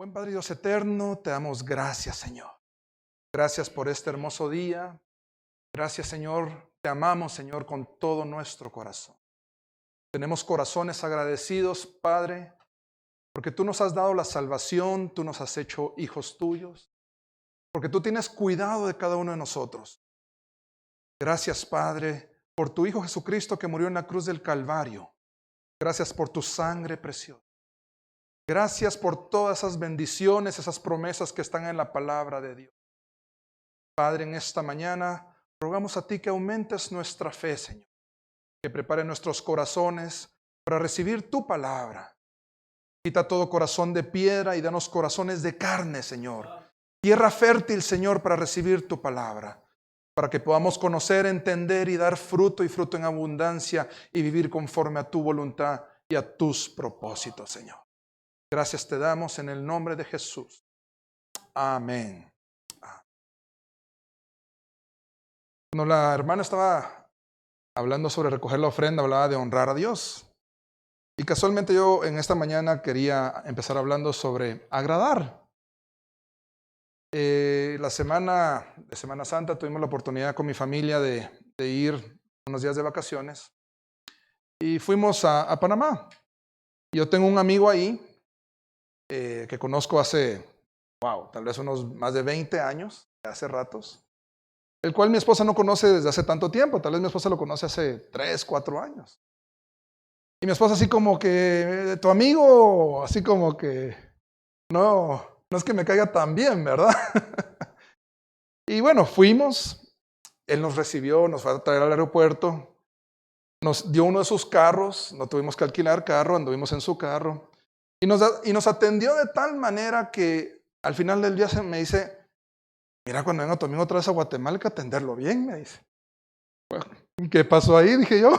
Buen Padre Dios eterno, te damos gracias, Señor. Gracias por este hermoso día. Gracias, Señor. Te amamos, Señor, con todo nuestro corazón. Tenemos corazones agradecidos, Padre, porque tú nos has dado la salvación, tú nos has hecho hijos tuyos, porque tú tienes cuidado de cada uno de nosotros. Gracias, Padre, por tu Hijo Jesucristo que murió en la cruz del Calvario. Gracias por tu sangre preciosa. Gracias por todas esas bendiciones, esas promesas que están en la palabra de Dios. Padre, en esta mañana rogamos a ti que aumentes nuestra fe, Señor, que prepare nuestros corazones para recibir tu palabra. Quita todo corazón de piedra y danos corazones de carne, Señor. Tierra fértil, Señor, para recibir tu palabra, para que podamos conocer, entender y dar fruto y fruto en abundancia y vivir conforme a tu voluntad y a tus propósitos, Señor. Gracias te damos en el nombre de Jesús. Amén. Cuando la hermana estaba hablando sobre recoger la ofrenda, hablaba de honrar a Dios. Y casualmente yo en esta mañana quería empezar hablando sobre agradar. La semana de Semana Santa tuvimos la oportunidad con mi familia de ir unos días de vacaciones. Y fuimos a Panamá. Yo tengo un amigo ahí que conozco hace, tal vez unos más de 20 años, hace ratos. El cual mi esposa no conoce desde hace tanto tiempo. Tal vez mi esposa lo conoce hace 3, 4 años. Y mi esposa así como que, tu amigo, así como que, no es que me caiga tan bien, ¿verdad? Y bueno, fuimos. Él nos recibió, nos fue a traer al aeropuerto. Nos dio uno de sus carros. No tuvimos que alquilar carro, anduvimos en su carro. Y nos atendió de tal manera que al final del día me dice, mira, cuando venga tu amigo otra vez a Guatemala hay que atenderlo bien, me dice. Bueno, ¿qué pasó ahí? Dije yo.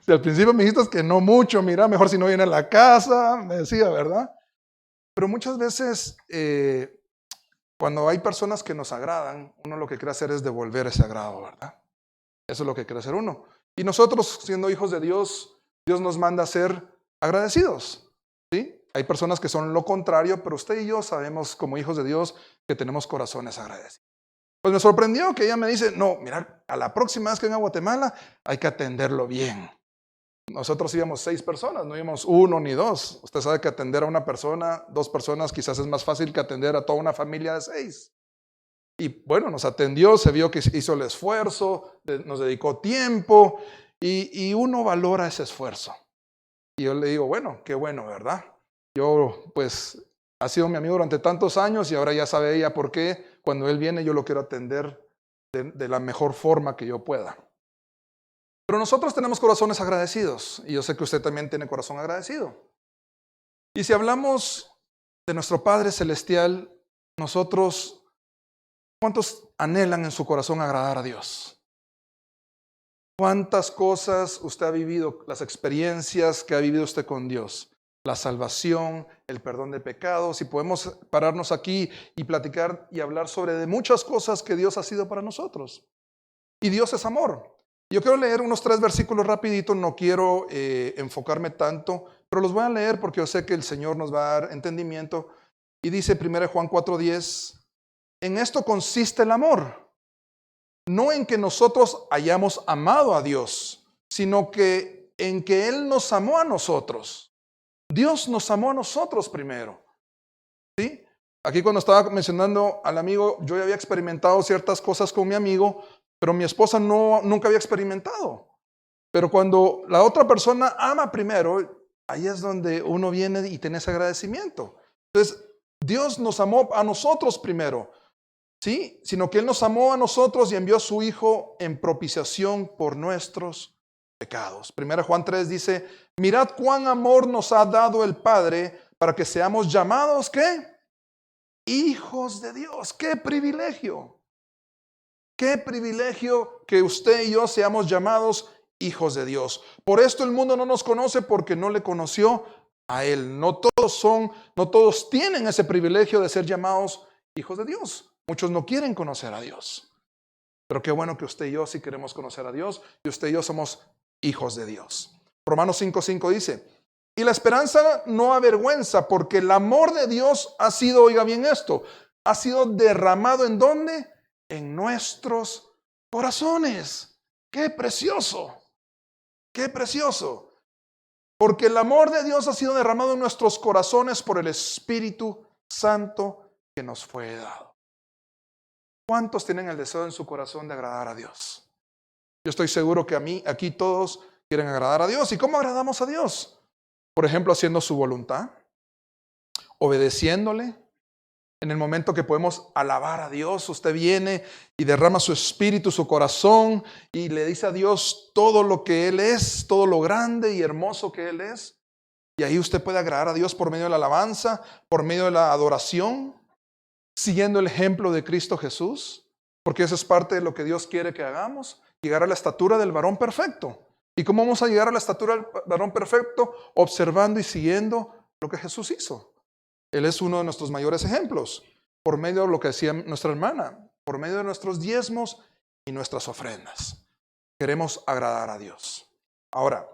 Si al principio me dijiste que no mucho, mira, mejor si no viene a la casa, me decía, ¿verdad? Pero muchas veces, cuando hay personas que nos agradan, uno lo que quiere hacer es devolver ese agrado, ¿verdad? Eso es lo que quiere hacer uno. Y nosotros, siendo hijos de Dios, Dios nos manda a ser agradecidos, ¿sí? Hay personas que son lo contrario, pero usted y yo sabemos como hijos de Dios que tenemos corazones agradecidos. Pues me sorprendió que ella me dice, no, mira, a la próxima vez que venga a Guatemala hay que atenderlo bien. Nosotros íbamos 6 personas, no íbamos 1 ni 2. Usted sabe que atender a una persona, 2 personas, quizás es más fácil que atender a toda una familia de 6. Y bueno, nos atendió, se vio que hizo el esfuerzo, nos dedicó tiempo y uno valora ese esfuerzo. Y yo le digo, bueno, qué bueno, ¿verdad? Yo pues ha sido mi amigo durante tantos años y ahora ya sabe ella por qué cuando él viene yo lo quiero atender de la mejor forma que yo pueda. Pero nosotros tenemos corazones agradecidos y yo sé que usted también tiene corazón agradecido. Y si hablamos de nuestro Padre Celestial, nosotros, ¿cuántos anhelan en su corazón agradar a Dios? ¿Cuántas cosas usted ha vivido, las experiencias que ha vivido usted con Dios? La salvación, el perdón de pecados, y podemos pararnos aquí y platicar y hablar sobre de muchas cosas que Dios ha sido para nosotros. Y Dios es amor. Yo quiero leer unos 3 versículos rapidito, no quiero enfocarme tanto, pero los voy a leer porque yo sé que el Señor nos va a dar entendimiento. Y dice 1 Juan 4:10, en esto consiste el amor, no en que nosotros hayamos amado a Dios, sino que en que Él nos amó a nosotros. Dios nos amó a nosotros primero. ¿Sí? Aquí cuando estaba mencionando al amigo, yo ya había experimentado ciertas cosas con mi amigo, pero mi esposa nunca había experimentado. Pero cuando la otra persona ama primero, ahí es donde uno viene y tiene ese agradecimiento. Entonces, Dios nos amó a nosotros primero, ¿sí? Sino que Él nos amó a nosotros y envió a su Hijo en propiciación por nuestros pecados. 1 Juan 3 dice, mirad cuán amor nos ha dado el Padre para que seamos llamados, ¿qué? Hijos de Dios. ¡Qué privilegio! Qué privilegio que usted y yo seamos llamados hijos de Dios. Por esto el mundo no nos conoce porque no le conoció a Él. No todos tienen ese privilegio de ser llamados hijos de Dios. Muchos no quieren conocer a Dios. Pero qué bueno que usted y yo sí queremos conocer a Dios y usted y yo somos hijos de Dios. Romanos 5:5 dice, Y la esperanza no avergüenza, porque el amor de Dios ha sido, oiga bien esto, ha sido derramado ¿en dónde? En nuestros corazones. ¡Qué precioso! ¡Qué precioso! Porque el amor de Dios ha sido derramado en nuestros corazones por el Espíritu Santo que nos fue dado. ¿Cuántos tienen el deseo en su corazón de agradar a Dios? Yo estoy seguro que aquí todos quieren agradar a Dios. ¿Y cómo agradamos a Dios? Por ejemplo, haciendo su voluntad, obedeciéndole. En el momento que podemos alabar a Dios, usted viene y derrama su espíritu, su corazón, y le dice a Dios todo lo que Él es, todo lo grande y hermoso que Él es. Y ahí usted puede agradar a Dios por medio de la alabanza, por medio de la adoración, siguiendo el ejemplo de Cristo Jesús, porque eso es parte de lo que Dios quiere que hagamos, llegar a la estatura del varón perfecto. ¿Y cómo vamos a llegar a la estatura del varón perfecto? Observando y siguiendo lo que Jesús hizo. Él es uno de nuestros mayores ejemplos, por medio de lo que decía nuestra hermana, por medio de nuestros diezmos y nuestras ofrendas. Queremos agradar a Dios. Ahora,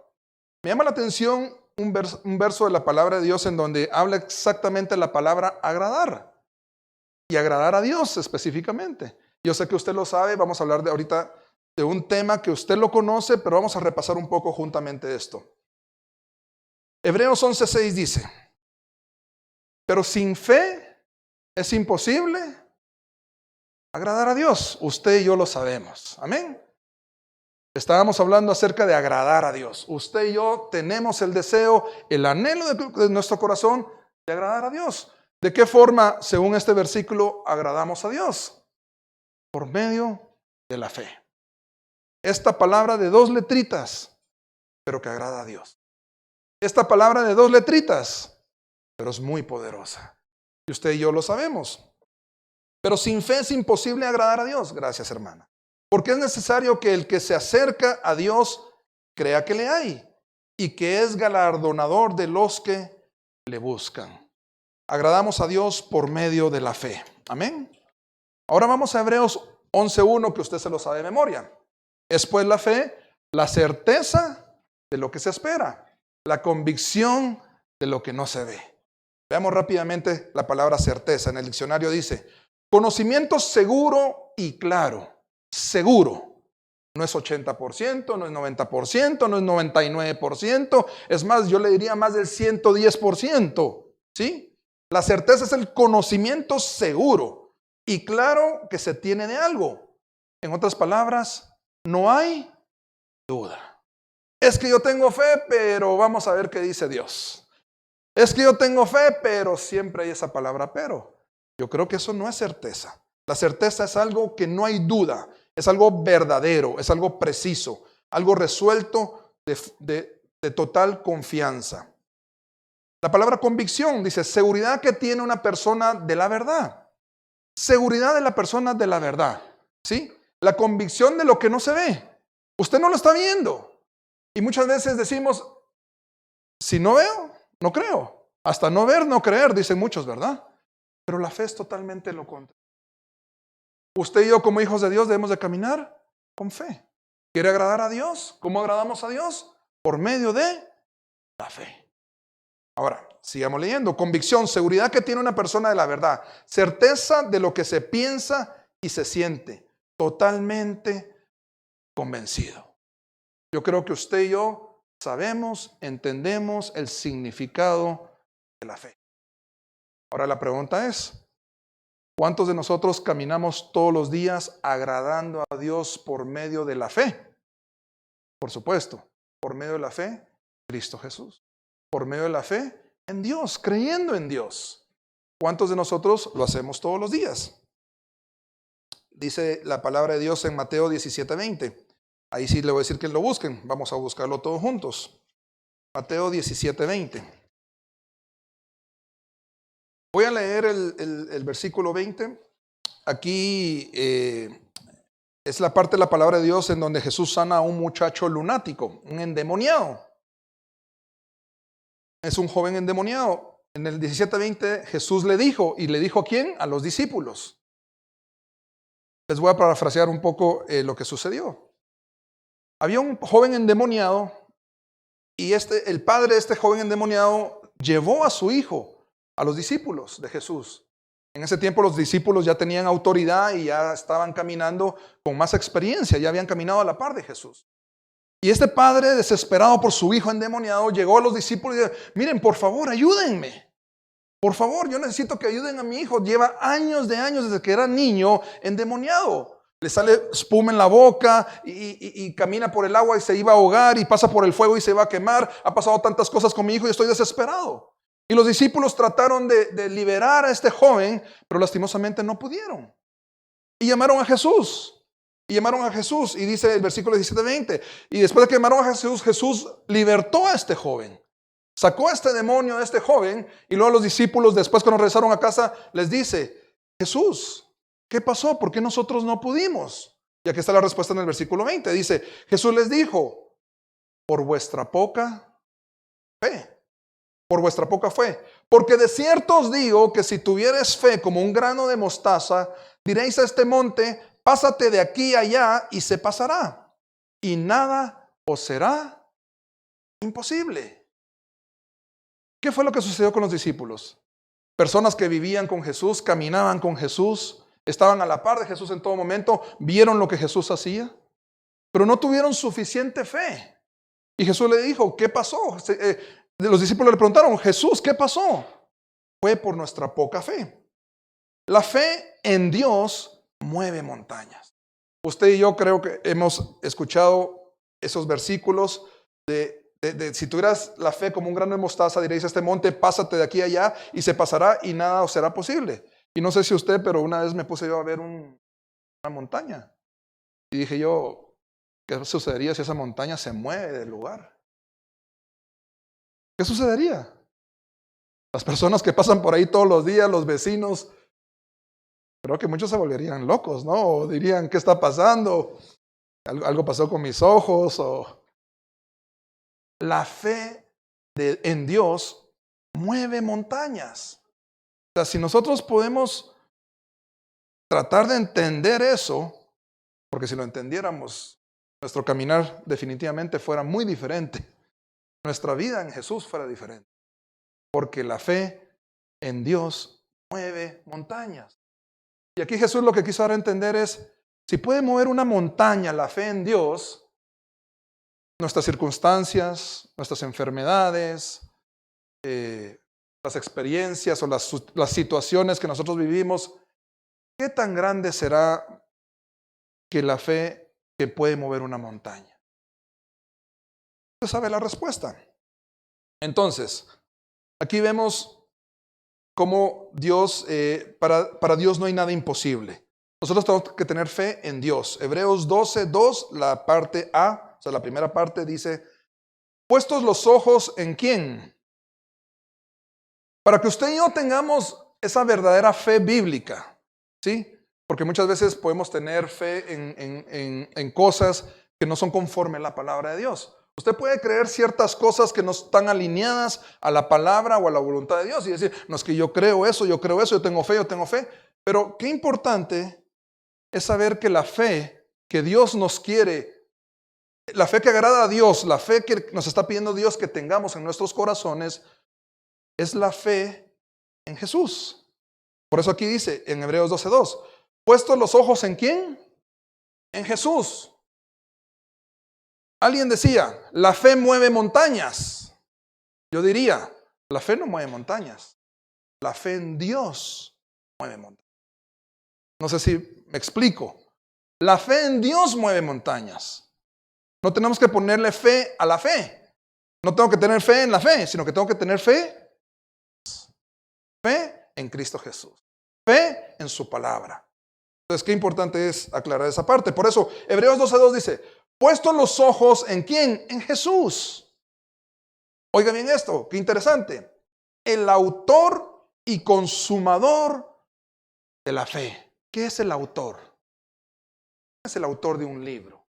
me llama la atención un verso de la palabra de Dios en donde habla exactamente la palabra agradar. Y agradar a Dios específicamente. Yo sé que usted lo sabe, vamos a hablar ahorita de un tema que usted lo conoce, pero vamos a repasar un poco juntamente esto. Hebreos 11:6 dice, pero sin fe es imposible agradar a Dios. Usted y yo lo sabemos. Amén. Estábamos hablando acerca de agradar a Dios. Usted y yo tenemos el deseo, el anhelo de nuestro corazón de agradar a Dios. ¿De qué forma, según este versículo, agradamos a Dios? Por medio de la fe. Esta palabra de 2 letritas, pero que agrada a Dios. Esta palabra de 2 letritas, pero es muy poderosa. Y usted y yo lo sabemos. Pero sin fe es imposible agradar a Dios. Gracias, hermana. Porque es necesario que el que se acerca a Dios crea que le hay y que es galardonador de los que le buscan. Agradamos a Dios por medio de la fe. Amén. Ahora vamos a Hebreos 11:1, que usted se lo sabe de memoria. Es pues la fe, la certeza de lo que se espera, la convicción de lo que no se ve. Veamos rápidamente la palabra certeza. En el diccionario dice, conocimiento seguro y claro. Seguro. No es 80%, no es 90%, no es 99%. Es más, yo le diría más del 110%. ¿Sí? La certeza es el conocimiento seguro y claro que se tiene de algo. En otras palabras, no hay duda. Es que yo tengo fe, pero vamos a ver qué dice Dios. Es que yo tengo fe, pero siempre hay esa palabra pero. Yo creo que eso no es certeza. La certeza es algo que no hay duda, es algo verdadero, es algo preciso, algo resuelto de total confianza. La palabra convicción dice seguridad que tiene una persona de la verdad. Seguridad de la persona de la verdad. ¿Sí? La convicción de lo que no se ve. Usted no lo está viendo. Y muchas veces decimos, si no veo, no creo. Hasta no ver, no creer, dicen muchos, ¿verdad? Pero la fe es totalmente lo contrario. Usted y yo como hijos de Dios debemos de caminar con fe. ¿Quiere agradar a Dios? ¿Cómo agradamos a Dios? Por medio de la fe. Ahora, sigamos leyendo. Convicción, seguridad que tiene una persona de la verdad. Certeza de lo que se piensa y se siente. Totalmente convencido. Yo creo que usted y yo sabemos, entendemos el significado de la fe. Ahora la pregunta es, ¿cuántos de nosotros caminamos todos los días agradando a Dios por medio de la fe? Por supuesto, por medio de la fe, Cristo Jesús. Por medio de la fe, en Dios, creyendo en Dios. ¿Cuántos de nosotros lo hacemos todos los días? Dice la palabra de Dios en Mateo 17:20. Ahí sí le voy a decir que lo busquen. Vamos a buscarlo todos juntos. Mateo 17:20. Voy a leer el versículo 20. Aquí es la parte de la palabra de Dios en donde Jesús sana a un muchacho lunático, un endemoniado. Es un joven endemoniado. En el 17:20 Jesús le dijo, ¿y le dijo a quién? A los discípulos. Les voy a parafrasear un poco lo que sucedió. Había un joven endemoniado Y el padre de este joven endemoniado llevó a su hijo a los discípulos de Jesús. En ese tiempo los discípulos ya tenían autoridad y ya estaban caminando con más experiencia, ya habían caminado a la par de Jesús. Y este padre, desesperado por su hijo endemoniado, llegó a los discípulos y dijo: miren, por favor, ayúdenme. Por favor, yo necesito que ayuden a mi hijo. Lleva años desde que era niño endemoniado. Le sale espuma en la boca y camina por el agua y se iba a ahogar y pasa por el fuego y se va a quemar. Ha pasado tantas cosas con mi hijo y estoy desesperado. Y los discípulos trataron de liberar a este joven, pero lastimosamente no pudieron. Y llamaron a Jesús. Y dice el versículo 17-20. Y después de que llamaron a Jesús, Jesús libertó a este joven. Sacó a este demonio de este joven. Y luego los discípulos, después cuando regresaron a casa, les dice: Jesús, ¿qué pasó? ¿Por qué nosotros no pudimos? Y aquí está la respuesta en el versículo 20. Dice: Jesús les dijo: por vuestra poca fe. Por vuestra poca fe. Porque de cierto os digo que si tuvieres fe como un grano de mostaza, diréis a este monte: pásate de aquí a allá, y se pasará. Y nada os será imposible. ¿Qué fue lo que sucedió con los discípulos? Personas que vivían con Jesús, caminaban con Jesús, estaban a la par de Jesús en todo momento, vieron lo que Jesús hacía, pero no tuvieron suficiente fe. Y Jesús le dijo: ¿qué pasó? Los discípulos le preguntaron: Jesús, ¿qué pasó? Fue por nuestra poca fe. La fe en Dios mueve montañas. Usted y yo creo que hemos escuchado esos versículos de si tuvieras la fe como un grano de mostaza, diréis a este monte: pásate de aquí a allá, y se pasará, y nada os será posible. Y no sé si usted, pero una vez me puse yo a ver una montaña. Y dije yo: ¿qué sucedería si esa montaña se mueve del lugar? ¿Qué sucedería? Las personas que pasan por ahí todos los días, los vecinos, creo que muchos se volverían locos, ¿no? O dirían: ¿qué está pasando? Algo pasó con mis ojos. La fe en Dios mueve montañas. O sea, si nosotros podemos tratar de entender eso, porque si lo entendiéramos, nuestro caminar definitivamente fuera muy diferente. Nuestra vida en Jesús fuera diferente. Porque la fe en Dios mueve montañas. Y aquí Jesús lo que quiso dar a entender es: si puede mover una montaña la fe en Dios, nuestras circunstancias, nuestras enfermedades, las experiencias o las situaciones que nosotros vivimos, ¿qué tan grande será que la fe que puede mover una montaña? Usted sabe la respuesta. Entonces, aquí vemos cómo Dios, para Dios no hay nada imposible. Nosotros tenemos que tener fe en Dios. Hebreos 12:2, la parte A, o sea, la primera parte dice: puestos los ojos ¿en quién? Para que usted y yo tengamos esa verdadera fe bíblica, ¿sí? Porque muchas veces podemos tener fe en cosas que no son conforme a la palabra de Dios. Usted puede creer ciertas cosas que no están alineadas a la palabra o a la voluntad de Dios y decir: no, es que yo creo eso, yo tengo fe. Pero qué importante es saber que la fe que Dios nos quiere, la fe que agrada a Dios, la fe que nos está pidiendo Dios que tengamos en nuestros corazones, es la fe en Jesús. Por eso aquí dice en Hebreos 12:2, puestos los ojos ¿en quién? En Jesús. Alguien decía: la fe mueve montañas. Yo diría: la fe no mueve montañas. La fe en Dios mueve montañas. No sé si me explico. La fe en Dios mueve montañas. No tenemos que ponerle fe a la fe. No tengo que tener fe en la fe, sino que tengo que tener fe en Cristo Jesús. Fe en su palabra. Entonces, qué importante es aclarar esa parte. Por eso, Hebreos 12:2 dice: puestos los ojos ¿en quién? En Jesús. Oiga bien esto, qué interesante. El autor y consumador de la fe. ¿Qué es el autor? ¿Qué es el autor de un libro?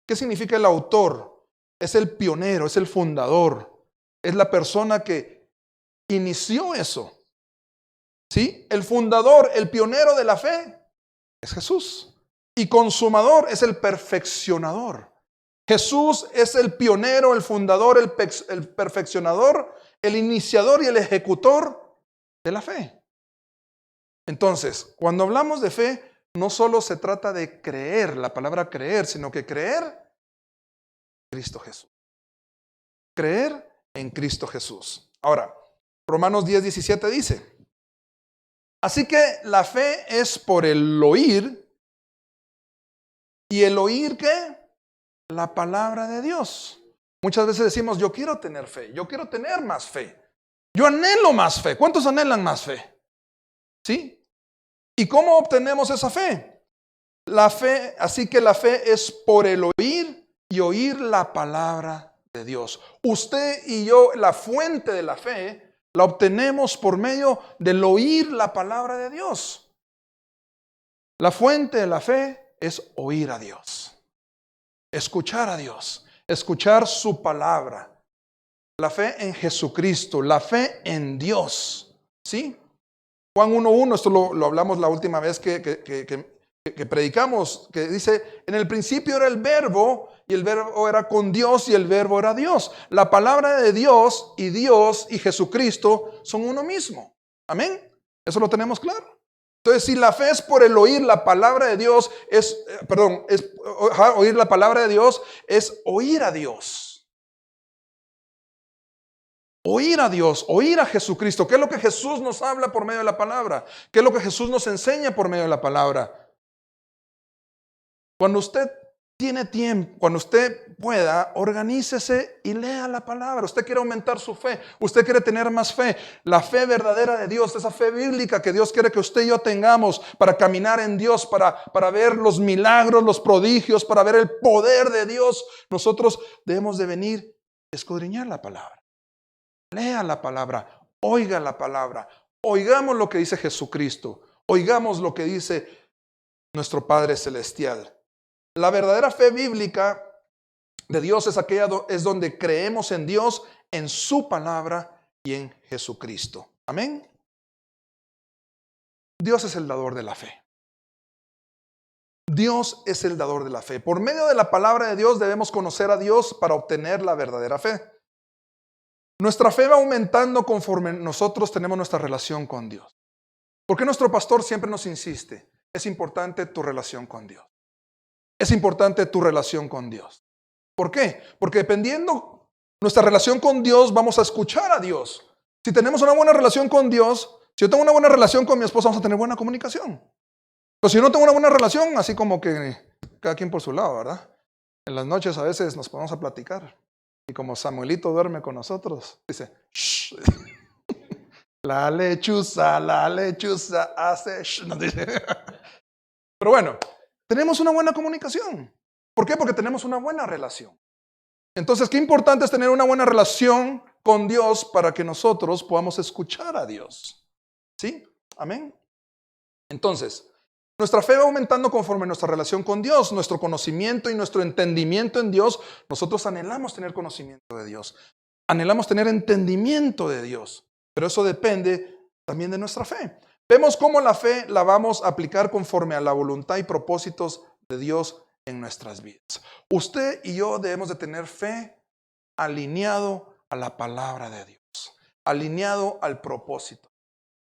¿Qué significa el autor? Es el pionero, es el fundador. Es la persona que inició eso. ¿Sí? El fundador, el pionero de la fe es Jesús. Y consumador es el perfeccionador. Jesús es el pionero, el fundador, el perfeccionador, el iniciador y el ejecutor de la fe. Entonces, cuando hablamos de fe, no solo se trata de creer, la palabra creer, sino que creer en Cristo Jesús. Creer en Cristo Jesús. Ahora, Romanos 10:17 dice: así que la fe es por el oír. ¿Y el oír qué? La palabra de Dios. Muchas veces decimos, yo quiero tener fe, yo quiero tener más fe. Yo anhelo más fe. ¿Cuántos anhelan más fe? ¿Sí? ¿Y cómo obtenemos esa fe? La fe, así que la fe es por el oír y oír la palabra de Dios. Usted y yo, la fuente de la fe, la obtenemos por medio del oír la palabra de Dios. La fuente de la fe es oír a Dios, escuchar a Dios, escuchar su palabra. La fe en Jesucristo, la fe en Dios. ¿Sí? Juan 1:1, esto lo hablamos la última vez que predicamos, que dice, en el principio era el verbo, y el verbo era con Dios, y el verbo era Dios. La palabra de Dios y Jesucristo son uno mismo. Amén. Eso lo tenemos claro. Entonces, si la fe es por el oír la palabra de Dios, oír la palabra de Dios es oír a Dios. Oír a Dios, oír a Jesucristo. ¿Qué es lo que Jesús nos habla por medio de la palabra? ¿Qué es lo que Jesús nos enseña por medio de la palabra? Cuando usted tiene tiempo, cuando usted pueda, organícese y lea la palabra. Usted quiere aumentar su fe, usted quiere tener más fe. La fe verdadera de Dios, esa fe bíblica que Dios quiere que usted y yo tengamos para caminar en Dios, para ver los milagros, los prodigios, para ver el poder de Dios. Nosotros debemos de venir a escudriñar la palabra. Lea la palabra, oiga la palabra, oigamos lo que dice Jesucristo, oigamos lo que dice nuestro Padre Celestial. La verdadera fe bíblica de Dios es donde creemos en Dios, en su palabra y en Jesucristo. Amén. Dios es el dador de la fe. Dios es el dador de la fe. Por medio de la palabra de Dios debemos conocer a Dios para obtener la verdadera fe. Nuestra fe va aumentando conforme nosotros tenemos nuestra relación con Dios. ¿Por qué nuestro pastor siempre nos insiste? Es importante tu relación con Dios. Es importante tu relación con Dios. ¿Por qué? Porque dependiendo nuestra relación con Dios, vamos a escuchar a Dios. Si tenemos una buena relación con Dios, si yo tengo una buena relación con mi esposa, vamos a tener buena comunicación. Pero si yo no tengo una buena relación, así como que cada quien por su lado, ¿verdad? En las noches a veces nos ponemos a platicar. Y como Samuelito duerme con nosotros, dice, shh. La lechuza hace shh. No dice. Pero bueno, tenemos una buena comunicación. ¿Por qué? Porque tenemos una buena relación. Entonces, qué importante es tener una buena relación con Dios para que nosotros podamos escuchar a Dios. ¿Sí? Amén. Entonces, nuestra fe va aumentando conforme nuestra relación con Dios, nuestro conocimiento y nuestro entendimiento en Dios. Nosotros anhelamos tener conocimiento de Dios. Anhelamos tener entendimiento de Dios. Pero eso depende también de nuestra fe. Vemos cómo la fe la vamos a aplicar conforme a la voluntad y propósitos de Dios en nuestras vidas. Usted y yo debemos de tener fe alineado a la palabra de Dios, alineado al propósito.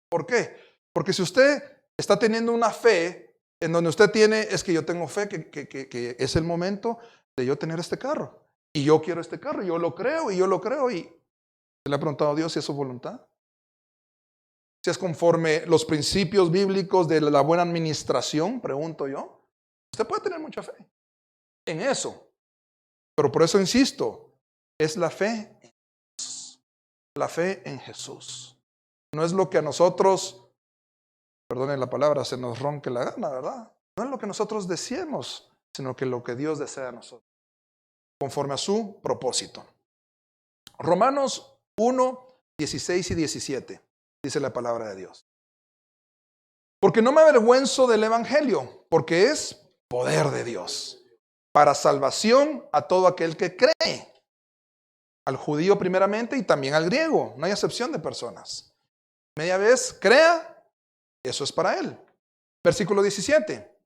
¿Por qué? Porque si usted está teniendo una fe en donde usted tiene, es que yo tengo fe que es el momento de yo tener este carro. Y yo quiero este carro, yo lo creo. Y le ha preguntado a Dios si es su voluntad. Si es conforme los principios bíblicos de la buena administración, pregunto yo. Usted puede tener mucha fe en eso. Pero por eso insisto, es la fe en Jesús. La fe en Jesús. No es lo que a nosotros, perdonen la palabra, se nos ronque la gana, ¿verdad? No es lo que nosotros deseemos, sino que lo que Dios desea a nosotros, conforme a su propósito. Romanos 1:16 y 17, dice la palabra de Dios. Porque no me avergüenzo del evangelio, porque es poder de Dios, para salvación a todo aquel que cree. Al judío primeramente y también al griego, no hay excepción de personas. Media vez crea, eso es para él. Versículo 17.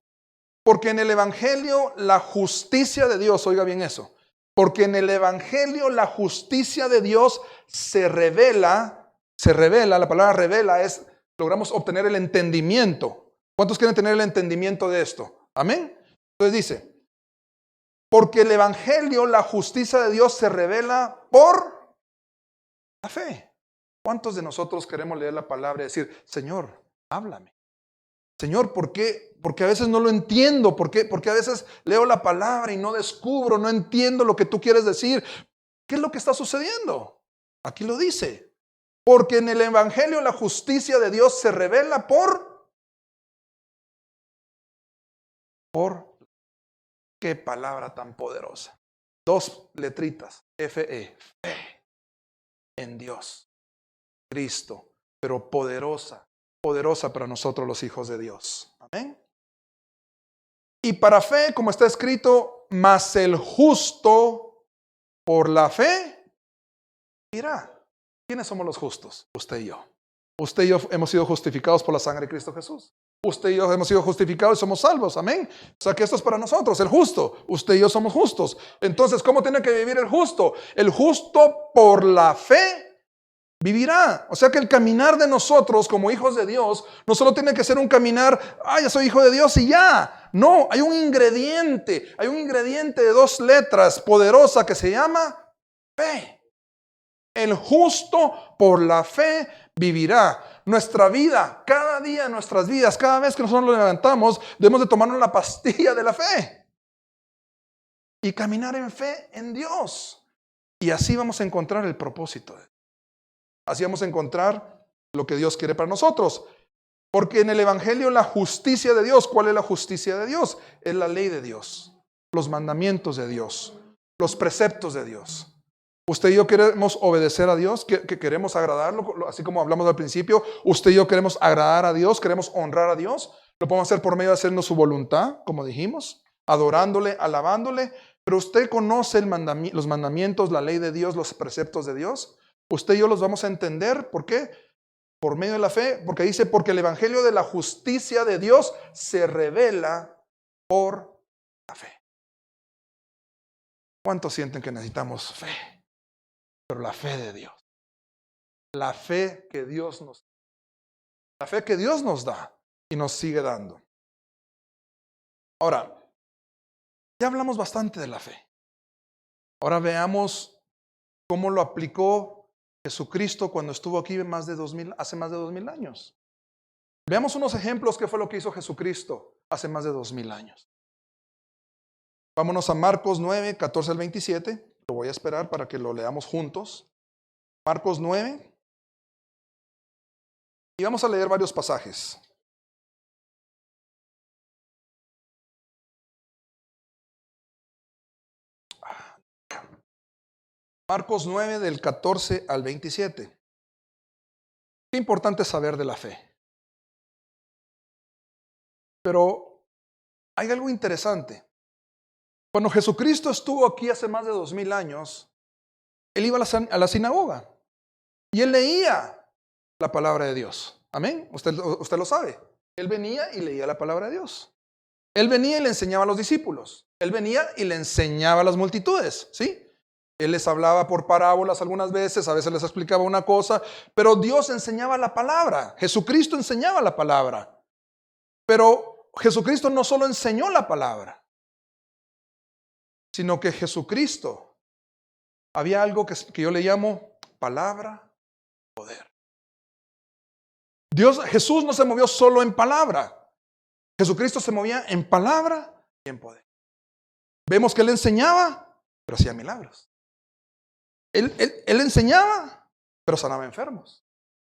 Porque en el evangelio la justicia de Dios, oiga bien eso, Porque en el Evangelio la justicia de Dios se revela, la palabra revela es, logramos obtener el entendimiento. ¿Cuántos quieren tener el entendimiento de esto? Amén. Entonces dice, porque el Evangelio, la justicia de Dios se revela por la fe. ¿Cuántos de nosotros queremos leer la palabra y decir, Señor, háblame? Señor, ¿por qué? Porque a veces no lo entiendo. ¿Por qué? Porque a veces leo la palabra y no descubro, no entiendo lo que tú quieres decir. ¿Qué es lo que está sucediendo? Aquí lo dice. Porque en el Evangelio la justicia de Dios se revela por qué palabra tan poderosa. 2 letritas, F-E, fe en Dios, Cristo, pero poderosa para nosotros los hijos de Dios. Amén. Y para fe, como está escrito, mas el justo por la fe irá. ¿Quiénes somos los justos? Usted y yo. Usted y yo hemos sido justificados por la sangre de Cristo Jesús. Usted y yo hemos sido justificados y somos salvos. Amén. O sea que esto es para nosotros, el justo. Usted y yo somos justos. Entonces, ¿cómo tiene que vivir el justo? El justo por la fe vivirá. O sea que el caminar de nosotros como hijos de Dios no solo tiene que ser un caminar, ya soy hijo de Dios y ya. No, hay un ingrediente de 2 letras poderosa que se llama fe. El justo por la fe vivirá. Nuestra vida, cada día en nuestras vidas, cada vez que nosotros nos levantamos, debemos de tomarnos la pastilla de la fe y caminar en fe en Dios. Y así vamos a encontrar el propósito. Así vamos a encontrar lo que Dios quiere para nosotros. Porque en el Evangelio la justicia de Dios, ¿cuál es la justicia de Dios? Es la ley de Dios, los mandamientos de Dios, los preceptos de Dios. Usted y yo queremos obedecer a Dios, que queremos agradarlo, así como hablamos al principio. Usted y yo queremos agradar a Dios, queremos honrar a Dios. Lo podemos hacer por medio de hacernos su voluntad, como dijimos, adorándole, alabándole. Pero usted conoce los mandamientos, la ley de Dios, los preceptos de Dios. Usted y yo los vamos a entender. ¿Por qué? Por medio de la fe. Porque dice, porque el Evangelio de la justicia de Dios se revela por la fe. ¿Cuántos sienten que necesitamos fe? Pero la fe de Dios. La fe que Dios nos da. La fe que Dios nos da y nos sigue dando. Ahora, ya hablamos bastante de la fe. Ahora veamos cómo lo aplicó Jesucristo cuando estuvo aquí hace más de 2000 años. Veamos unos ejemplos que fue lo que hizo Jesucristo hace más de 2000 años. Vámonos a Marcos 9, 14 al 27. Lo voy a esperar para que lo leamos juntos. Marcos 9. Y vamos a leer varios pasajes. Marcos 9 del 14 al 27. Qué importante saber de la fe. Pero hay algo interesante. Cuando Jesucristo estuvo aquí hace más de 2000 años, Él iba a la sinagoga y Él leía la palabra de Dios. Amén. Usted lo sabe. Él venía y leía la palabra de Dios. Él venía y le enseñaba a los discípulos. Él venía y le enseñaba a las multitudes. ¿Sí? Él les hablaba por parábolas algunas veces, a veces les explicaba una cosa, pero Dios enseñaba la palabra. Jesucristo enseñaba la palabra. Pero Jesucristo no solo enseñó la palabra, sino que Jesucristo, había algo que yo le llamo palabra, poder. Jesús no se movió solo en palabra. Jesucristo se movía en palabra y en poder. Vemos que Él enseñaba, pero hacía milagros. Él enseñaba, pero sanaba enfermos.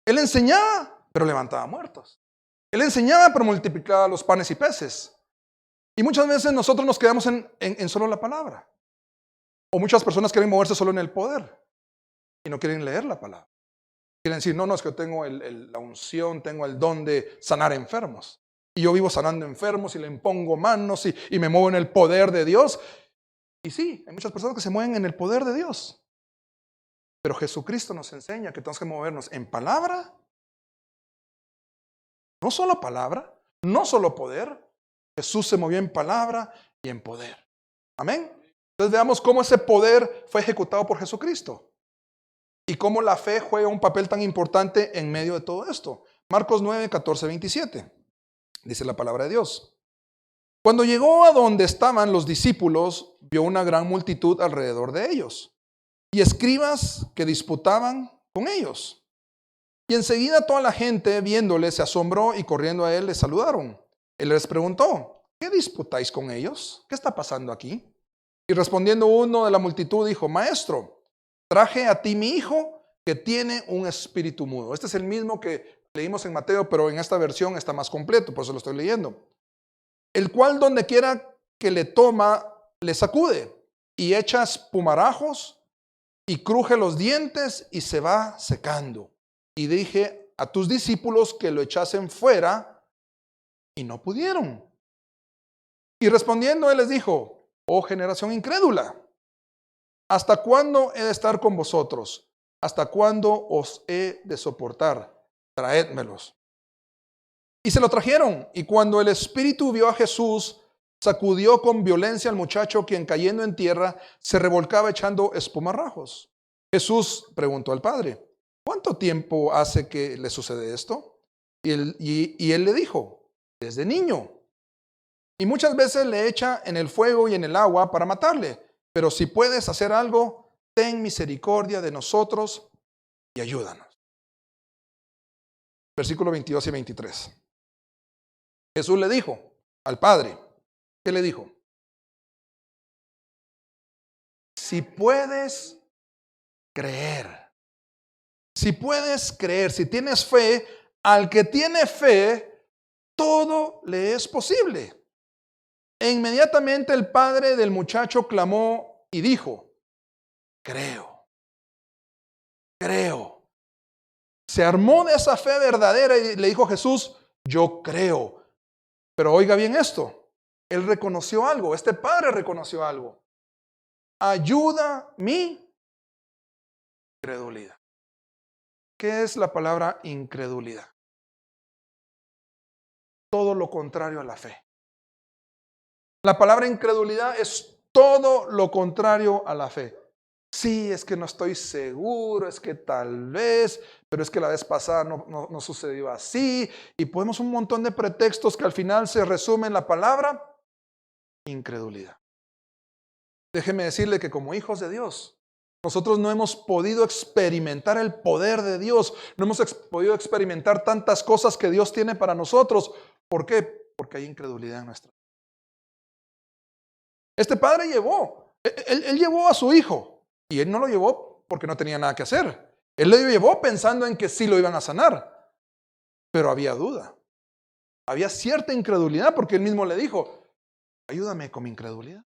Él enseñaba, pero levantaba muertos. Él enseñaba, pero multiplicaba los panes y peces. Y muchas veces nosotros nos quedamos en solo la palabra. O muchas personas quieren moverse solo en el poder y no quieren leer la palabra. Quieren decir, no, es que yo tengo la unción, tengo el don de sanar enfermos. Y yo vivo sanando enfermos y le impongo manos y me muevo en el poder de Dios. Y sí, hay muchas personas que se mueven en el poder de Dios. Pero Jesucristo nos enseña que tenemos que movernos en palabra. No solo palabra, no solo poder. Jesús se movió en palabra y en poder. Amén. Entonces veamos cómo ese poder fue ejecutado por Jesucristo y cómo la fe juega un papel tan importante en medio de todo esto. Marcos 9, 14, 27. Dice la palabra de Dios. Cuando llegó a donde estaban los discípulos, vio una gran multitud alrededor de ellos y escribas que disputaban con ellos. Y enseguida toda la gente, viéndole, se asombró y corriendo a él le saludaron. Él les preguntó, ¿qué disputáis con ellos? ¿Qué está pasando aquí? Y respondiendo uno de la multitud dijo, Maestro, traje a ti mi hijo que tiene un espíritu mudo. Este es el mismo que leímos en Mateo, pero en esta versión está más completo, por eso lo estoy leyendo. El cual donde quiera que le toma, le sacude y echa espumarajos y cruje los dientes y se va secando. Y dije a tus discípulos que lo echasen fuera y no pudieron. Y respondiendo él les dijo, oh generación incrédula, ¿hasta cuándo he de estar con vosotros? ¿Hasta cuándo os he de soportar? Traédmelos. Y se lo trajeron. Y cuando el espíritu vio a Jesús, sacudió con violencia al muchacho, quien cayendo en tierra se revolcaba echando espumarajos. Jesús preguntó al padre, ¿cuánto tiempo hace que le sucede esto? Y él le dijo, desde niño. Y muchas veces le echa en el fuego y en el agua para matarle. Pero si puedes hacer algo, ten misericordia de nosotros y ayúdanos. Versículo 22 y 23. Jesús le dijo al Padre, ¿qué le dijo? Si puedes creer, si tienes fe, al que tiene fe, todo le es posible. E inmediatamente el padre del muchacho clamó y dijo, creo. Se armó de esa fe verdadera y le dijo a Jesús, yo creo. Pero oiga bien esto, él reconoció algo, este padre reconoció algo. Ayuda mi incredulidad. ¿Qué es la palabra incredulidad? Todo lo contrario a la fe. La palabra incredulidad es todo lo contrario a la fe. Sí, es que no estoy seguro, es que tal vez, pero es que la vez pasada no sucedió así. Y ponemos un montón de pretextos que al final se resumen en la palabra incredulidad. Déjeme decirle que como hijos de Dios, nosotros no hemos podido experimentar el poder de Dios, no hemos podido experimentar tantas cosas que Dios tiene para nosotros. ¿Por qué? Porque hay incredulidad en nuestra vida. Este padre él llevó a su hijo y él no lo llevó porque no tenía nada que hacer. Él lo llevó pensando en que sí lo iban a sanar, pero había duda. Había cierta incredulidad porque él mismo le dijo, ayúdame con mi incredulidad.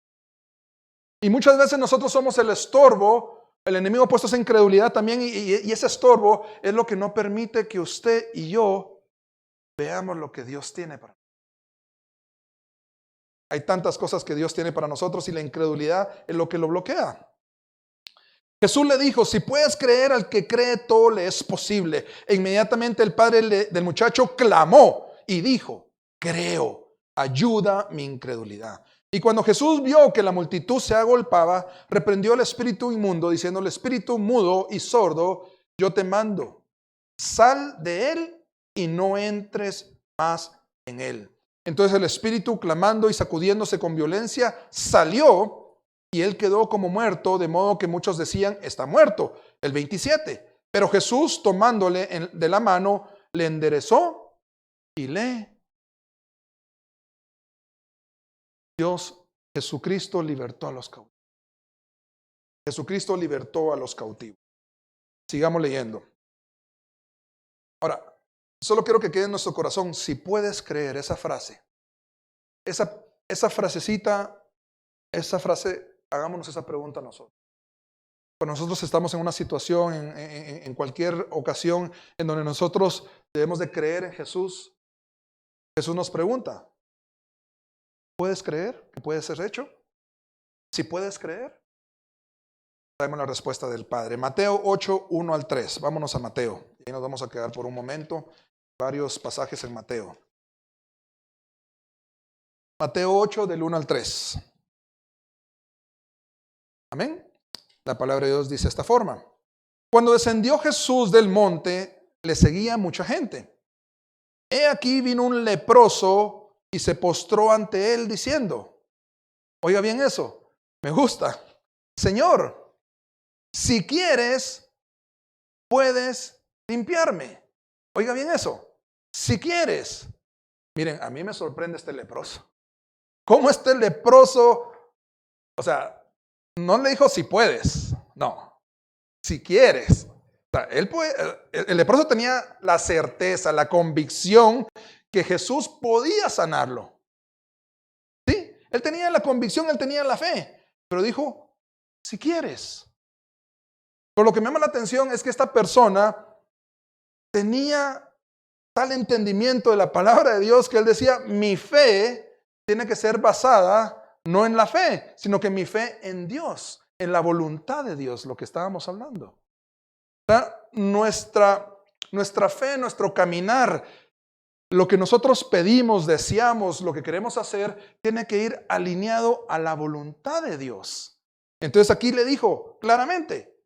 Y muchas veces nosotros somos el estorbo, el enemigo ha puesto esa incredulidad también y ese estorbo es lo que no permite que usted y yo veamos lo que Dios tiene para nosotros. Hay tantas cosas que Dios tiene para nosotros y la incredulidad es lo que lo bloquea. Jesús le dijo, si puedes creer, al que cree todo le es posible. E inmediatamente el padre del muchacho clamó y dijo, creo, ayuda mi incredulidad. Y cuando Jesús vio que la multitud se agolpaba, reprendió al espíritu inmundo, diciéndole, espíritu mudo y sordo, yo te mando, sal de él y no entres más en él. Entonces el espíritu, clamando y sacudiéndose con violencia, salió y él quedó como muerto, de modo que muchos decían, está muerto. El 27. Pero Jesús, tomándole de la mano, le enderezó y Jesucristo libertó a los cautivos. Jesucristo libertó a los cautivos. Sigamos leyendo. Ahora, solo quiero que quede en nuestro corazón, si puedes creer esa frase, esa frasecita, esa frase, hagámonos esa pregunta a nosotros. Cuando nosotros estamos en una situación, en cualquier ocasión en donde nosotros debemos de creer en Jesús, Jesús nos pregunta, ¿puedes creer que puede ser hecho? Si puedes creer, sabemos la respuesta del Padre. Mateo 8, 1 al 3. Vámonos a Mateo. Y ahí nos vamos a quedar por un momento. Varios pasajes en Mateo. Mateo 8, del 1 al 3. Amén. La palabra de Dios dice de esta forma. Cuando descendió Jesús del monte, le seguía mucha gente. He aquí vino un leproso y se postró ante él diciendo, oiga bien eso, me gusta. Señor, si quieres, puedes limpiarme. Oiga bien eso, si quieres. Miren, a mí me sorprende este leproso. ¿Cómo este leproso? O sea, no le dijo si puedes, no, si quieres. O sea, el leproso tenía la certeza, la convicción que Jesús podía sanarlo. ¿Sí? Él tenía la convicción, él tenía la fe, pero dijo, si quieres. Pero lo que me llama la atención es que esta persona tenía tal entendimiento de la palabra de Dios que él decía, mi fe tiene que ser basada no en la fe, sino que mi fe en Dios, en la voluntad de Dios, lo que estábamos hablando. O sea, nuestra fe, nuestro caminar, lo que nosotros pedimos, deseamos, lo que queremos hacer, tiene que ir alineado a la voluntad de Dios. Entonces aquí le dijo claramente,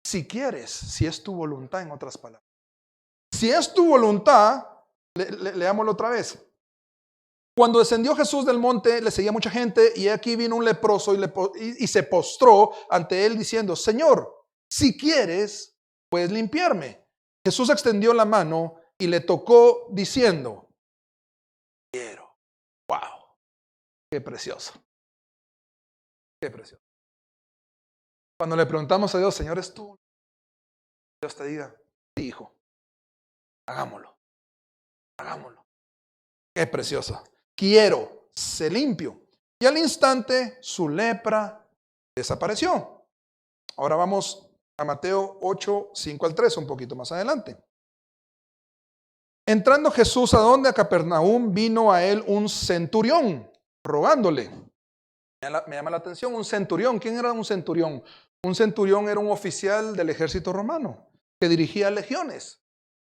si quieres, si es tu voluntad, en otras palabras. Si es tu voluntad, leámoslo otra vez. Cuando descendió Jesús del monte, le seguía mucha gente y aquí vino un leproso y se postró ante él diciendo, Señor, si quieres, puedes limpiarme. Jesús extendió la mano y le tocó diciendo, quiero. ¡Wow! ¡Qué precioso! ¡Qué precioso! Cuando le preguntamos a Dios, Señor, ¿es tú? Dios te diga, sí, hijo, hagámoslo. Hagámoslo. ¡Qué precioso! Quiero, se limpio. Y al instante su lepra desapareció. Ahora vamos a Mateo 8, 5 al 3, un poquito más adelante. Entrando Jesús a donde a Capernaum, vino a él un centurión, rogándole. Me llama la atención, un centurión. ¿Quién era un centurión? Un centurión era un oficial del ejército romano que dirigía legiones.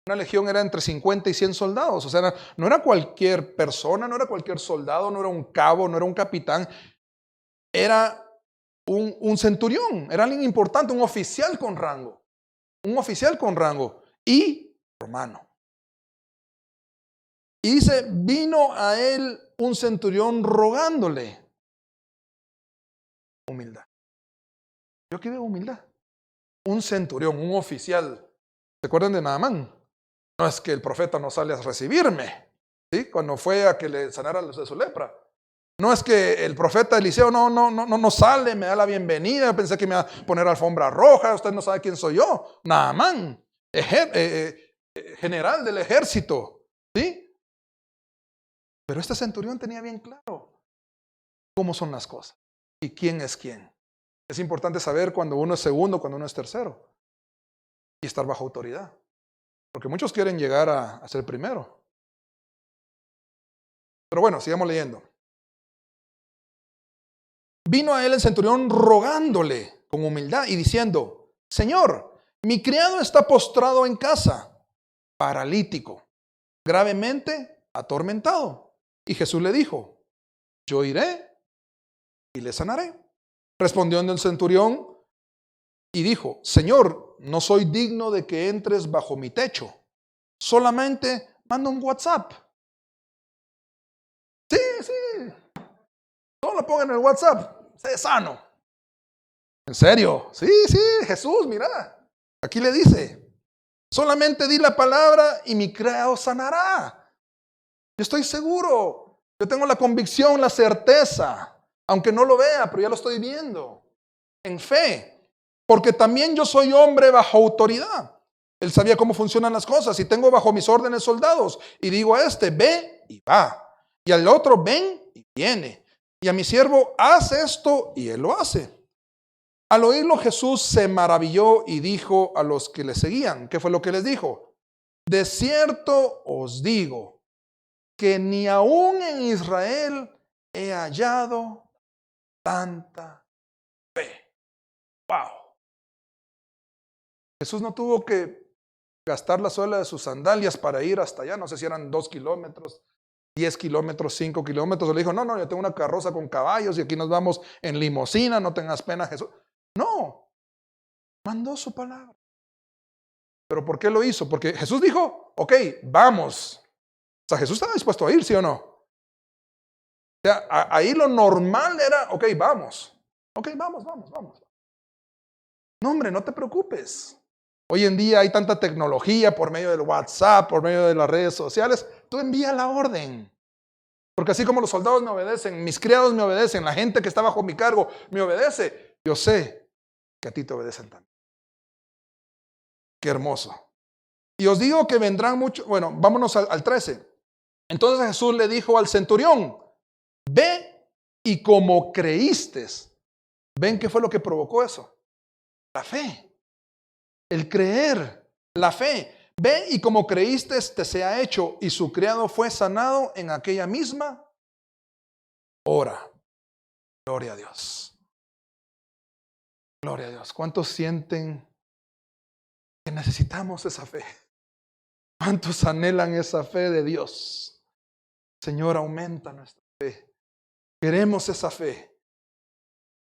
Una legión era entre 50 y 100 soldados. O sea, no era cualquier persona, no era cualquier soldado, no era un cabo, no era un capitán. Era un centurión, era alguien importante, un oficial con rango. Un oficial con rango y romano. Y dice, vino a él un centurión rogándole. Humildad. Yo aquí veo humildad. Un centurión, un oficial. ¿Se acuerdan de Naamán? No es que el profeta no sale a recibirme, ¿sí? Cuando fue a que le sanara de su lepra. No es que el profeta Eliseo no sale, me da la bienvenida, pensé que me iba a poner alfombra roja, usted no sabe quién soy yo. Naamán, general del ejército, ¿sí? Pero este centurión tenía bien claro cómo son las cosas y quién es quién. Es importante saber cuando uno es segundo, cuando uno es tercero y estar bajo autoridad. Porque muchos quieren llegar a ser primero. Pero bueno, sigamos leyendo. Vino a él el centurión rogándole con humildad y diciendo, Señor, mi criado está postrado en casa, paralítico, gravemente atormentado. Y Jesús le dijo, yo iré y le sanaré. Respondió el centurión y dijo, Señor, no soy digno de que entres bajo mi techo. Solamente manda un WhatsApp. Sí. Solo pongan en el WhatsApp. Sé sano. ¿En serio? Sí, Jesús, mira. Aquí le dice, solamente di la palabra y mi criado sanará. Yo estoy seguro. Yo tengo la convicción, la certeza. Aunque no lo vea, pero ya lo estoy viendo. En fe. Porque también yo soy hombre bajo autoridad. Él sabía cómo funcionan las cosas. Y tengo bajo mis órdenes soldados. Y digo a este, ve y va. Y al otro, ven y viene. Y a mi siervo, haz esto y él lo hace. Al oírlo Jesús se maravilló y dijo a los que le seguían. ¿Qué fue lo que les dijo? De cierto os digo que ni aún en Israel he hallado tanta fe. ¡Wow! Jesús no tuvo que gastar la suela de sus sandalias para ir hasta allá. No sé si eran 2 kilómetros, 10 kilómetros, 5 kilómetros. Le dijo, no, yo tengo una carroza con caballos y aquí nos vamos en limusina, no tengas pena, Jesús. No, mandó su palabra. ¿Pero por qué lo hizo? Porque Jesús dijo, ok, vamos. O sea, Jesús estaba dispuesto a ir, ¿sí o no? O sea, ahí lo normal era, ok, vamos. Ok, vamos. No, hombre, no te preocupes. Hoy en día hay tanta tecnología por medio del WhatsApp, por medio de las redes sociales. Tú envía la orden. Porque así como los soldados me obedecen, mis criados me obedecen, la gente que está bajo mi cargo me obedece, yo sé que a ti te obedecen también. Qué hermoso. Y os digo que vendrán muchos. Bueno, vámonos al 13. Entonces Jesús le dijo al centurión, ve y como creíste. ¿Ven qué fue lo que provocó eso? La fe, el creer, la fe. Ve y como creíste te sea hecho. Y su criado fue sanado en aquella misma hora. Gloria a Dios. Gloria a Dios. ¿Cuántos sienten que necesitamos esa fe? ¿Cuántos anhelan esa fe de Dios? Señor, aumenta nuestra fe. Queremos esa fe.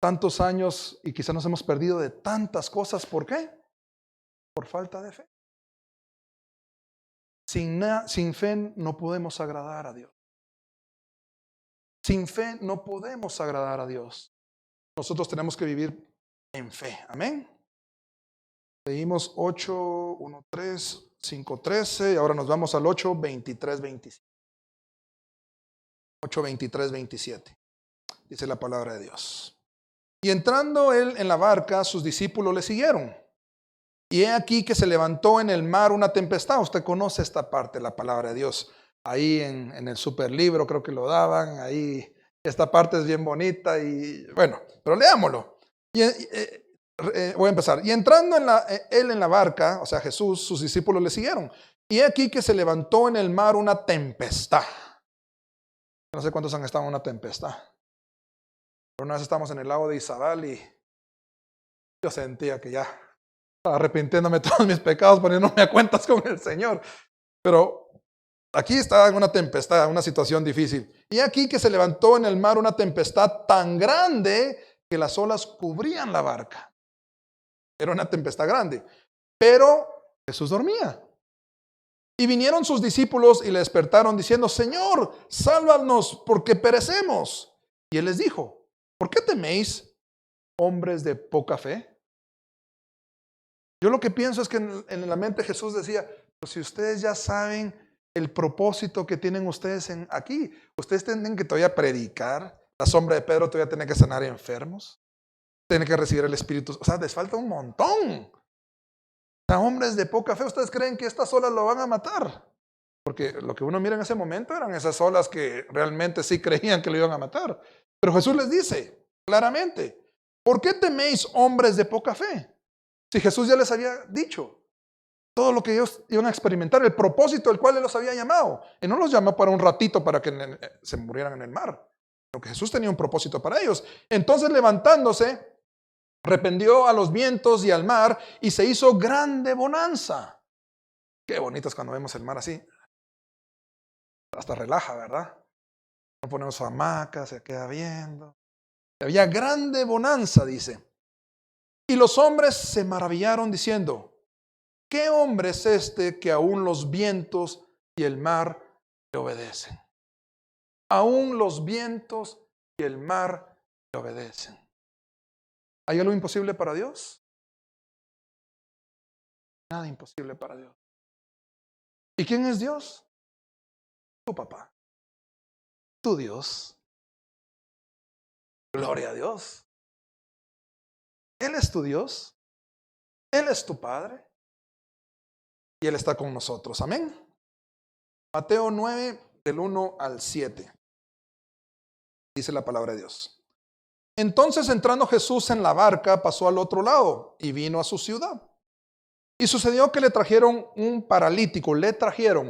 Tantos años y quizás nos hemos perdido de tantas cosas. ¿Por qué? Por falta de fe. Sin fe no podemos agradar a Dios. Sin fe no podemos agradar a Dios. Nosotros tenemos que vivir en fe. Amén. Seguimos 8, 1, 3, 5, 13. Y ahora nos vamos al 8, 23, 27. 8, 23, 27. Dice la palabra de Dios. Y entrando él en la barca, sus discípulos le siguieron. Y he aquí que se levantó en el mar una tempestad. Usted conoce esta parte de la palabra de Dios. Ahí en el superlibro creo que lo daban. Ahí esta parte es bien bonita. Y bueno, pero leámoslo. Voy a empezar. Y entrando él en la barca, o sea Jesús, sus discípulos le siguieron. Y he aquí que se levantó en el mar una tempestad. No sé cuántos han estado en una tempestad. Pero una vez estábamos en el lago de Izabal y yo sentía que ya estaba arrepintiéndome de todos mis pecados, poniéndome a cuentas con el Señor. Pero aquí estaba en una tempestad, una situación difícil. Y aquí que se levantó en el mar una tempestad tan grande que las olas cubrían la barca. Era una tempestad grande. Pero Jesús dormía. Y vinieron sus discípulos y le despertaron diciendo, Señor, sálvanos porque perecemos. Y él les dijo, ¿por qué teméis, hombres de poca fe? Yo lo que pienso es que en la mente Jesús decía, pues si ustedes ya saben el propósito que tienen ustedes aquí, ustedes tienen que todavía predicar, la sombra de Pedro todavía tiene que sanar enfermos, tiene que recibir el Espíritu, o sea, les falta un montón. A hombres de poca fe, ¿ustedes creen que estas olas lo van a matar? Porque lo que uno mira en ese momento eran esas olas que realmente sí creían que lo iban a matar. Pero Jesús les dice claramente, ¿por qué teméis, hombres de poca fe? Si Jesús ya les había dicho todo lo que ellos iban a experimentar, el propósito del cual Él los había llamado. Él no los llamó para un ratito para que se murieran en el mar, sino que Jesús tenía un propósito para ellos. Entonces levantándose, reprendió a los vientos y al mar y se hizo grande bonanza. Qué bonito es cuando vemos el mar así. Hasta relaja, ¿verdad? No ponemos su hamaca, se queda viendo. Había grande bonanza, dice. Y los hombres se maravillaron diciendo, ¿qué hombre es este que aún los vientos y el mar le obedecen? Aún los vientos y el mar le obedecen. ¿Hay algo imposible para Dios? Nada imposible para Dios. ¿Y quién es Dios? Tu papá. Tu Dios. Gloria a Dios. Él es tu Dios. Él es tu Padre. Y Él está con nosotros. Amén. Mateo 9, del 1 al 7. Dice la palabra de Dios. Entonces entrando Jesús en la barca, pasó al otro lado y vino a su ciudad. Y sucedió que le trajeron un paralítico. Le trajeron.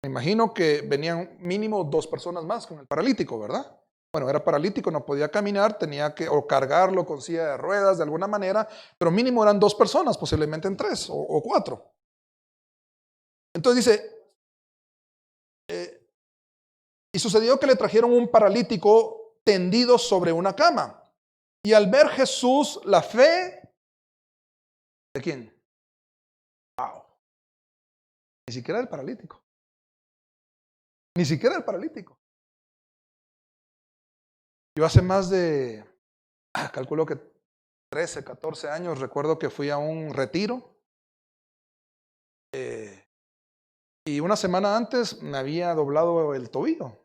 Me imagino que venían mínimo 2 personas más con el paralítico, ¿verdad? Bueno, era paralítico, no podía caminar, tenía que o cargarlo con silla de ruedas de alguna manera, pero mínimo eran 2 personas, posiblemente en 3 o 4. Entonces dice, y sucedió que le trajeron un paralítico tendido sobre una cama. Y al ver Jesús la fe, ¿de quién? Wow. Ni siquiera del paralítico. Ni siquiera del paralítico. Yo hace más de, calculo que 13, 14 años, recuerdo que fui a un retiro. Y una semana antes me había doblado el tobillo.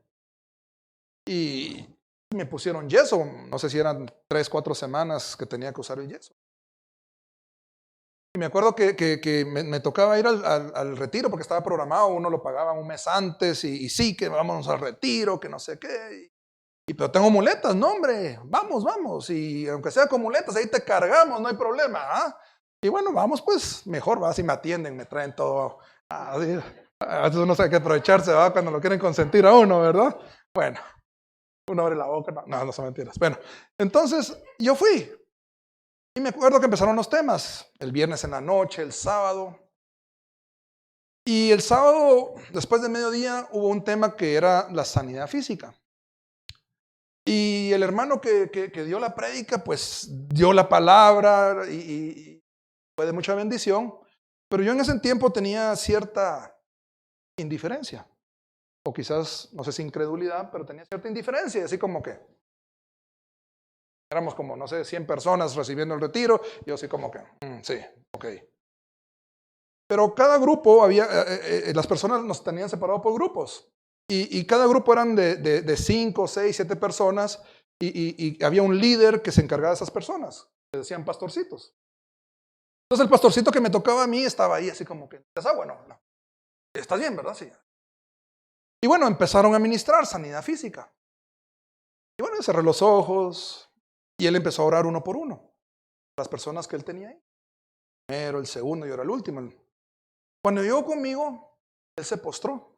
Y me pusieron yeso. No sé si eran 3, 4 semanas que tenía que usar el yeso. Y me acuerdo que me tocaba ir al retiro porque estaba programado. Uno lo pagaba un mes antes. Y sí, que vamos al retiro, que no sé qué. Pero tengo muletas, no hombre, vamos. Y aunque sea con muletas, ahí te cargamos, no hay problema. ¿Ah? Y bueno, vamos pues, mejor, va, si me atienden, me traen todo. A veces uno sabe que aprovecharse, va, cuando lo quieren consentir a uno, ¿verdad? Bueno, uno abre la boca, no son mentiras. Bueno, entonces yo fui. Y me acuerdo que empezaron los temas, el viernes en la noche, el sábado. Y el sábado, después de mediodía, hubo un tema que era la sanidad física. Y el hermano que dio la prédica, pues dio la palabra y fue de mucha bendición. Pero yo en ese tiempo tenía cierta indiferencia. O quizás, no sé si incredulidad, pero tenía cierta indiferencia. Así como que éramos como, no sé, 100 personas recibiendo el retiro. Yo así como que, sí, ok. Pero cada grupo, las personas nos tenían separados por grupos. Y cada grupo eran de 5, 6, 7 personas. Y había un líder que se encargaba de esas personas. Que decían pastorcitos. Entonces el pastorcito que me tocaba a mí estaba ahí así como que, bueno, no. ¿Estás bien, verdad? Sí. Y bueno, empezaron a ministrar sanidad física. Y bueno, cerré los ojos y él empezó a orar uno por uno. Las personas que él tenía ahí. El primero, el segundo y ahora el último. Cuando llegó conmigo, él se postró.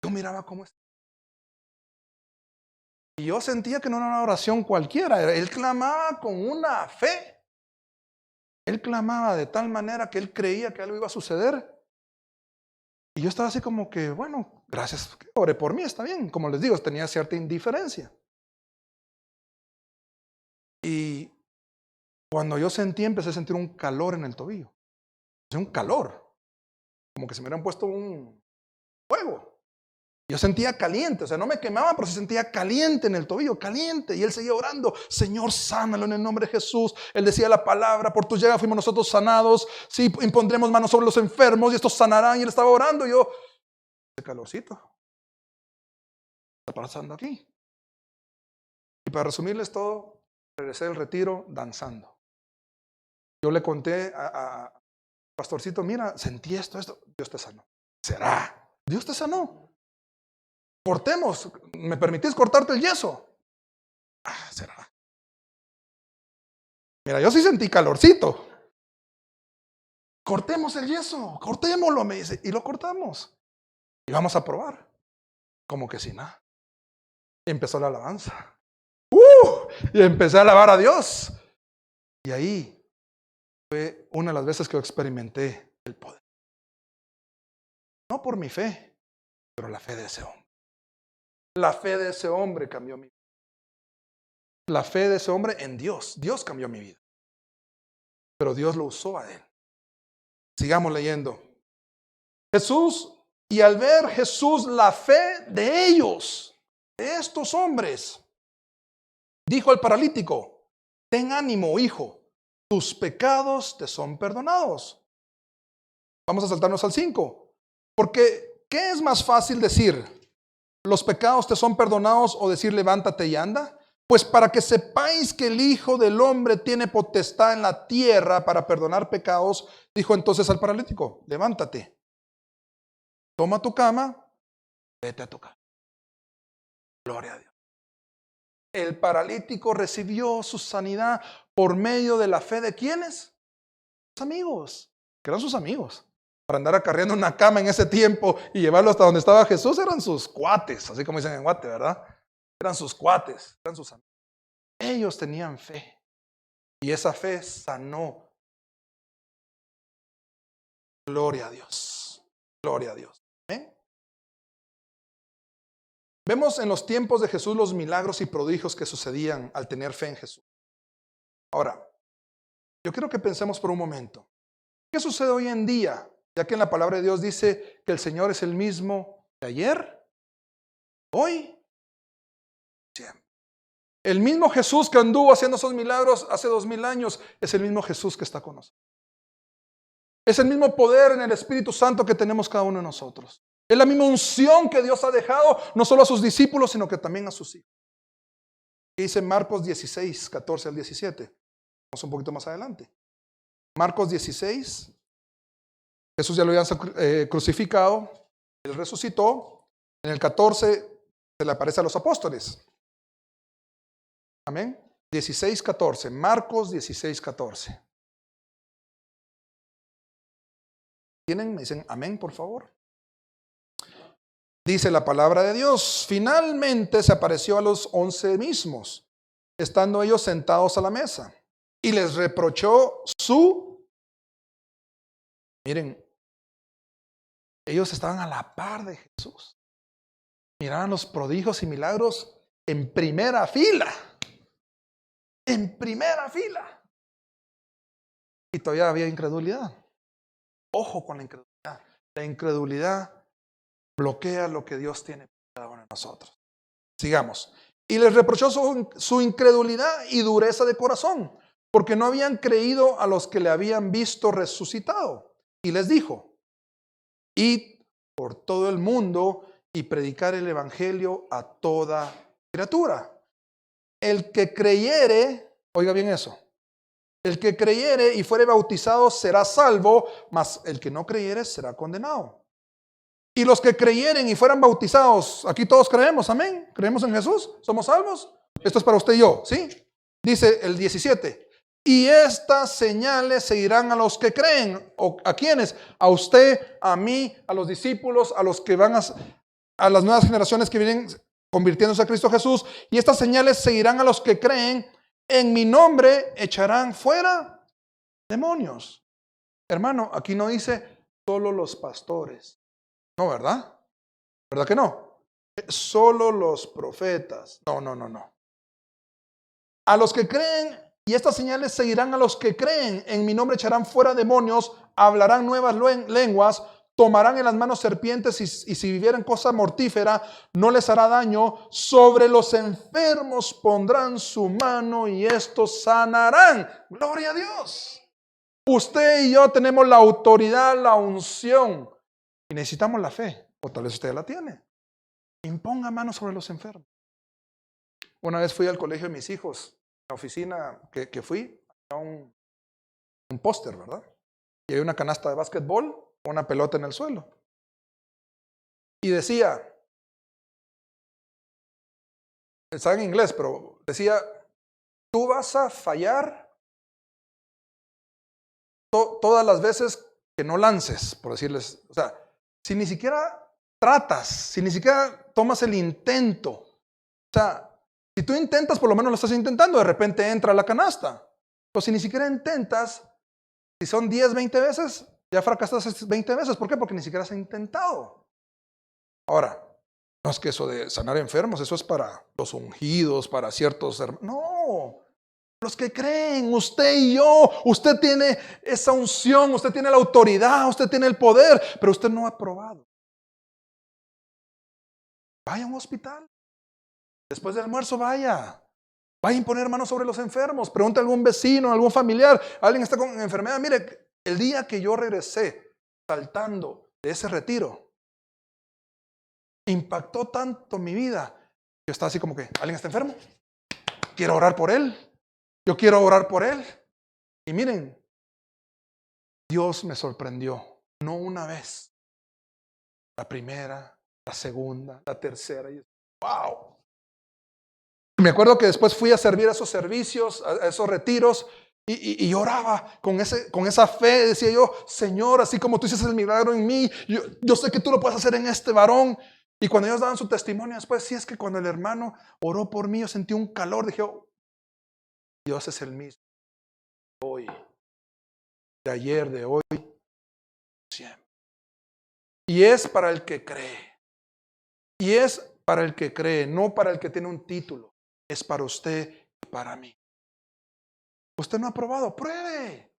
Yo miraba cómo estaba. Y yo sentía que no era una oración cualquiera. Él clamaba con una fe. Él clamaba de tal manera que él creía que algo iba a suceder. Y yo estaba así como que, bueno, gracias, ore por mí, está bien. Como les digo, tenía cierta indiferencia. Y cuando yo empecé a sentir un calor en el tobillo. Un calor. Como que se me hubieran puesto un fuego. Yo sentía caliente, o sea, no me quemaba, pero se sentía caliente en el tobillo, caliente. Y él seguía orando, Señor, sánalo en el nombre de Jesús. Él decía la palabra, por tu llaga fuimos nosotros sanados. Sí, impondremos manos sobre los enfermos y estos sanarán. Y él estaba orando, y yo, ese calorcito, ¿qué está pasando aquí? Y para resumirles todo, regresé del retiro danzando. Yo le conté a pastorcito, mira, sentí esto, Dios te sanó. ¿Será? Dios te sanó. Cortemos, ¿me permitís cortarte el yeso? Será. Mira, yo sí sentí calorcito. Cortemos el yeso, cortémoslo, me dice. Y lo cortamos. Y vamos a probar. Como que sin nada. Y empezó la alabanza. Y empecé a alabar a Dios. Y ahí fue una de las veces que experimenté el poder. No por mi fe, pero la fe de ese hombre. La fe de ese hombre cambió mi vida. La fe de ese hombre en Dios. Dios cambió mi vida. Pero Dios lo usó a él. Sigamos leyendo. Jesús, y al ver Jesús la fe de ellos, de estos hombres, dijo al paralítico, ten ánimo, hijo, tus pecados te son perdonados. Vamos a saltarnos al 5. Porque, ¿qué es más fácil decir? ¿Los pecados te son perdonados o decir levántate y anda? Pues para que sepáis que el Hijo del Hombre tiene potestad en la tierra para perdonar pecados, dijo entonces al paralítico, levántate, toma tu cama, vete a tu casa. Gloria a Dios. El paralítico recibió su sanidad por medio de la fe de ¿quiénes? Sus amigos, que eran sus amigos. Para andar acarreando una cama en ese tiempo y llevarlo hasta donde estaba Jesús eran sus cuates, así como dicen en Guate, ¿verdad? Eran sus cuates, eran sus amigos. Ellos tenían fe y esa fe sanó. Gloria a Dios, gloria a Dios. ¿Eh? Vemos en los tiempos de Jesús los milagros y prodigios que sucedían al tener fe en Jesús. Ahora, yo quiero que pensemos por un momento. ¿Qué sucede hoy en día? Ya que en la palabra de Dios dice que el Señor es el mismo de ayer, hoy, siempre. El mismo Jesús que anduvo haciendo esos milagros hace 2000 años es el mismo Jesús que está con nosotros. Es el mismo poder en el Espíritu Santo que tenemos cada uno de nosotros. Es la misma unción que Dios ha dejado, no solo a sus discípulos, sino que también a sus hijos. Dice Marcos 16, 14 al 17. Vamos un poquito más adelante. Marcos 16. Jesús ya lo habían crucificado. Él resucitó. En el 14 se le aparece a los apóstoles. Amén. 16, 14. Marcos 16, 14. ¿Tienen? Me dicen amén, por favor. Dice la palabra de Dios, finalmente se apareció a los 11 mismos, estando ellos sentados a la mesa, y les reprochó miren, ellos estaban a la par de Jesús, miraban los prodigios y milagros en primera fila, y todavía había incredulidad. Ojo con la incredulidad bloquea lo que Dios tiene para cada uno de nosotros. Sigamos. Y les reprochó su incredulidad y dureza de corazón, porque no habían creído a los que le habían visto resucitado. Y les dijo, id por todo el mundo y predicar el evangelio a toda criatura. El que creyere, oiga bien eso, el que creyere y fuere bautizado será salvo, mas el que no creyere será condenado. Y los que creyeren y fueran bautizados, aquí todos creemos, amén, creemos en Jesús, somos salvos. Esto es para usted y yo, ¿sí? Dice el 17, y estas señales seguirán a los que creen. ¿O a quiénes? A usted, a mí, a los discípulos, a los que van a las nuevas generaciones que vienen convirtiéndose a Cristo Jesús. Y estas señales seguirán a los que creen. En mi nombre echarán fuera demonios. Hermano, aquí no dice solo los pastores. No, ¿verdad? ¿Verdad que no? Solo los profetas. No. A los que creen, y estas señales seguirán a los que creen. En mi nombre echarán fuera demonios, hablarán nuevas lenguas, tomarán en las manos serpientes y si vivieran cosa mortífera, no les hará daño. Sobre los enfermos pondrán su mano y estos sanarán. Gloria a Dios. Usted y yo tenemos la autoridad, la unción. Y necesitamos la fe, o tal vez usted la tiene. Imponga manos sobre los enfermos. Una vez fui al colegio de mis hijos, en la oficina que fui, a un póster, ¿verdad? Y había una canasta de básquetbol, una pelota en el suelo. Y decía, estaba en inglés, pero decía, tú vas a fallar todas las veces que no lances, por decirles, o sea, si ni siquiera tratas, si ni siquiera tomas el intento, o sea, si tú intentas, por lo menos lo estás intentando, de repente entra a la canasta. Pero si ni siquiera intentas, si son 10, 20 veces, ya fracasaste 20 veces. ¿Por qué? Porque ni siquiera has intentado. Ahora, no es que eso de sanar enfermos, eso es para los ungidos, para ciertos hermanos. No, los que creen, usted y yo, usted tiene esa unción, usted tiene la autoridad, usted tiene el poder, pero usted no ha probado. Vaya a un hospital. Después del almuerzo vaya a imponer manos sobre los enfermos. Pregunte a algún vecino, a algún familiar, alguien está con enfermedad. Mire, el día que yo regresé saltando de ese retiro, impactó tanto mi vida. Yo estaba así como que, ¿alguien está enfermo? Quiero orar por él. Yo quiero orar por él. Y miren, Dios me sorprendió. No una vez. La primera, la segunda, la tercera. Y ¡wow! Me acuerdo que después fui a servir a esos servicios, a esos retiros, y oraba con esa fe. Decía yo, Señor, así como tú hiciste el milagro en mí, yo sé que tú lo puedes hacer en este varón. Y cuando ellos daban su testimonio después, sí, es que cuando el hermano oró por mí, yo sentí un calor. Dije, oh, Dios es el mismo. Hoy, de ayer, de hoy, siempre. Y es para el que cree. Y es para el que cree, no para el que tiene un título. Es para usted y para mí. Usted no ha probado, pruebe.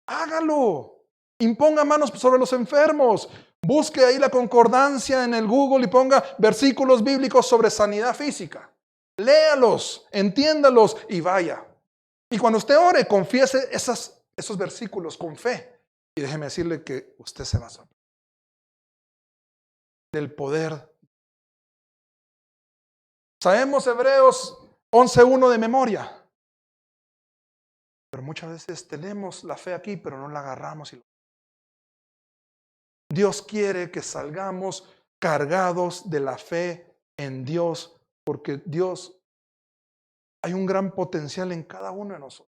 Hágalo. Imponga manos sobre los enfermos. Busque ahí la concordancia en el Google y ponga versículos bíblicos sobre sanidad física. Léalos, entiéndalos y vaya. Y cuando usted ore, confiese esos versículos con fe. Y déjeme decirle que usted se va a sorprender del poder. Sabemos Hebreos 11:1 de memoria. Pero muchas veces tenemos la fe aquí, pero no la agarramos. Dios quiere que salgamos cargados de la fe en Dios, porque Dios, hay un gran potencial en cada uno de nosotros.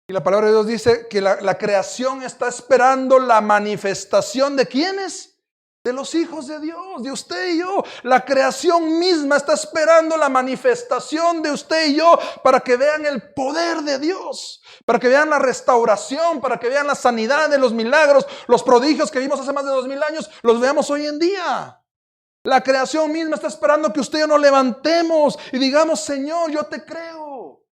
Y la palabra de Dios dice que la creación está esperando la manifestación de ¿quiénes? De los hijos de Dios, de usted y yo. La creación misma está esperando la manifestación de usted y yo para que vean el poder de Dios, para que vean la restauración, para que vean la sanidad de los milagros, los prodigios que vimos hace más de 2000 años, los veamos hoy en día. La creación misma está esperando que usted y yo nos levantemos y digamos, Señor, yo te creo.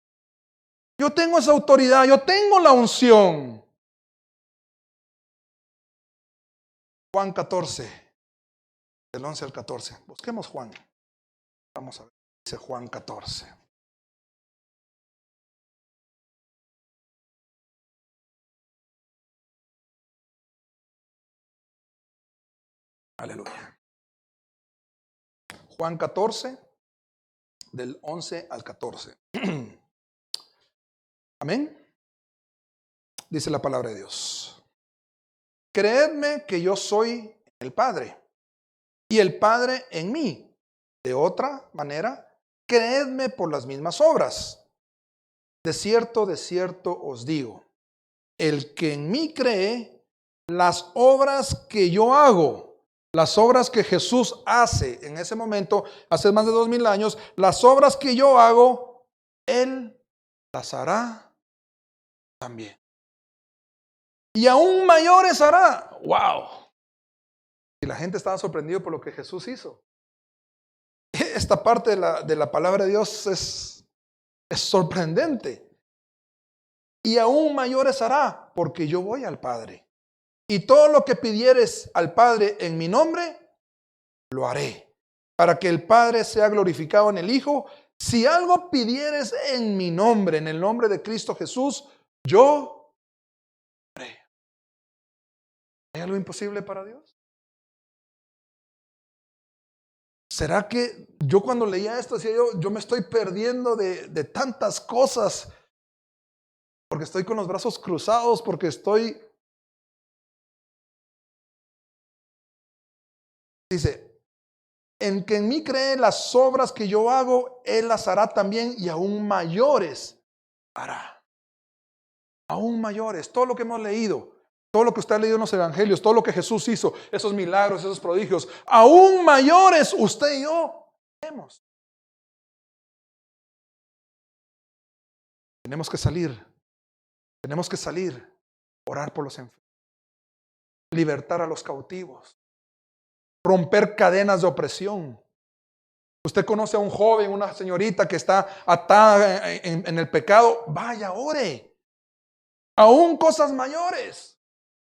Yo tengo esa autoridad, yo tengo la unción. Juan 14, del 11 al 14. Busquemos Juan. Vamos a ver. Dice Juan 14. Aleluya. Juan 14, del 11 al 14. Amén. Dice la palabra de Dios. Creedme que yo soy el Padre y el Padre en mí. De otra manera, creedme por las mismas obras. De cierto os digo, el que en mí cree, las obras que yo hago, las obras que Jesús hace en ese momento, hace más de 2000 años, las obras que yo hago, Él las hará también. Y aún mayores hará. ¡Wow! Y la gente estaba sorprendida por lo que Jesús hizo. Esta parte de la palabra de Dios es sorprendente. Y aún mayores hará, porque yo voy al Padre. Y todo lo que pidieres al Padre en mi nombre, lo haré, para que el Padre sea glorificado en el Hijo. Si algo pidieres en mi nombre, en el nombre de Cristo Jesús, yo haré. ¿Hay algo imposible para Dios? ¿Será que yo cuando leía esto decía yo me estoy perdiendo de tantas cosas? Porque estoy con los brazos cruzados, porque estoy... Dice, en que en mí cree, las obras que yo hago, Él las hará también y aún mayores hará. Aún mayores, todo lo que hemos leído, todo lo que usted ha leído en los evangelios, todo lo que Jesús hizo, esos milagros, esos prodigios, aún mayores usted y yo vemos. Tenemos que salir, orar por los enfermos, libertar a los cautivos, romper cadenas de opresión. Usted conoce a un joven, una señorita que está atada en el pecado, vaya, ore. Aún cosas mayores.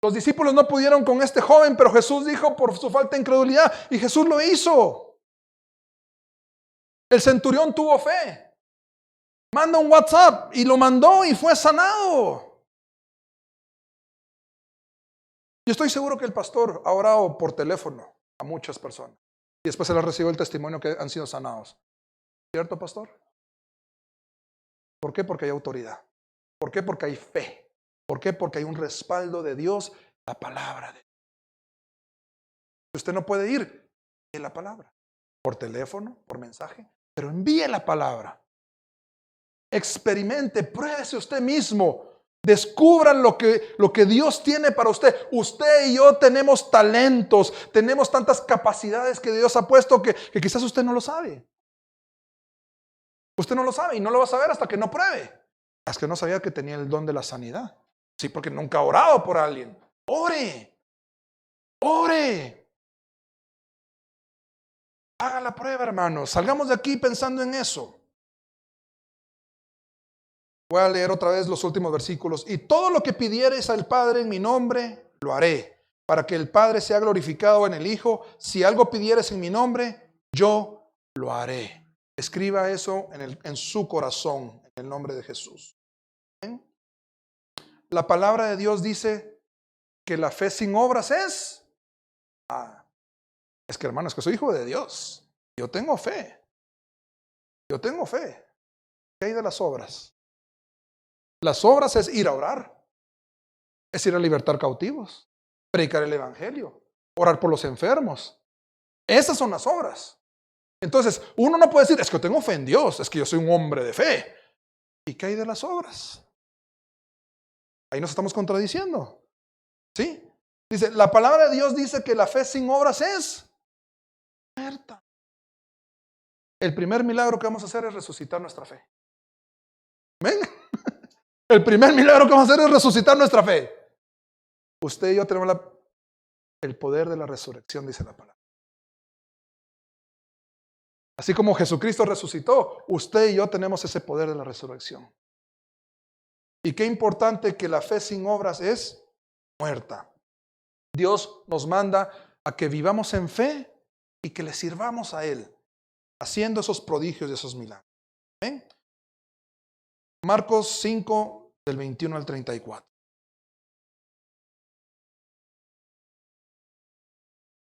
Los discípulos no pudieron con este joven, pero Jesús dijo por su falta de incredulidad, y Jesús lo hizo. El centurión tuvo fe. Manda un WhatsApp y lo mandó y fue sanado. Yo estoy seguro que el pastor ha orado por teléfono a muchas personas y después se les recibió el testimonio que han sido sanados. ¿Cierto, pastor? ¿Por qué? Porque hay autoridad. ¿Por qué? Porque hay fe. ¿Por qué? Porque hay un respaldo de Dios, la palabra de Dios. Usted no puede ir, envíe la palabra. Por teléfono, por mensaje, pero envíe la palabra. Experimente, pruébese usted mismo. Descubran lo que Dios tiene para usted. Usted y yo tenemos talentos, tenemos tantas capacidades que Dios ha puesto que quizás usted no lo sabe. Usted no lo sabe y no lo va a saber hasta que no pruebe. Es que no sabía que tenía el don de la sanidad. Sí, porque nunca ha orado por alguien. Ore. Ore. Haga la prueba, hermanos. Salgamos de aquí pensando en eso. Voy a leer otra vez los últimos versículos. Y todo lo que pidiereis al Padre en mi nombre, lo haré, para que el Padre sea glorificado en el Hijo. Si algo pidieres en mi nombre, yo lo haré. Escriba eso en su corazón, en el nombre de Jesús. ¿Ven? La palabra de Dios dice que la fe sin obras es... es que, hermanos, que soy hijo de Dios. Yo tengo fe. Yo tengo fe. ¿Qué hay de las obras? Las obras es ir a orar. Es ir a libertar cautivos. Predicar el evangelio. Orar por los enfermos. Esas son las obras. Entonces, uno no puede decir, es que yo tengo fe en Dios. Es que yo soy un hombre de fe. ¿Y qué hay de las obras? Ahí nos estamos contradiciendo. ¿Sí? Dice, la palabra de Dios dice que la fe sin obras es muerta. El primer milagro que vamos a hacer es resucitar nuestra fe. ¿Ven? El primer milagro que vamos a hacer es resucitar nuestra fe. Usted y yo tenemos el poder de la resurrección, dice la palabra. Así como Jesucristo resucitó, usted y yo tenemos ese poder de la resurrección. Y qué importante que la fe sin obras es muerta. Dios nos manda a que vivamos en fe y que le sirvamos a Él, haciendo esos prodigios y esos milagros. ¿Ven? Marcos 5, del 21 al 34.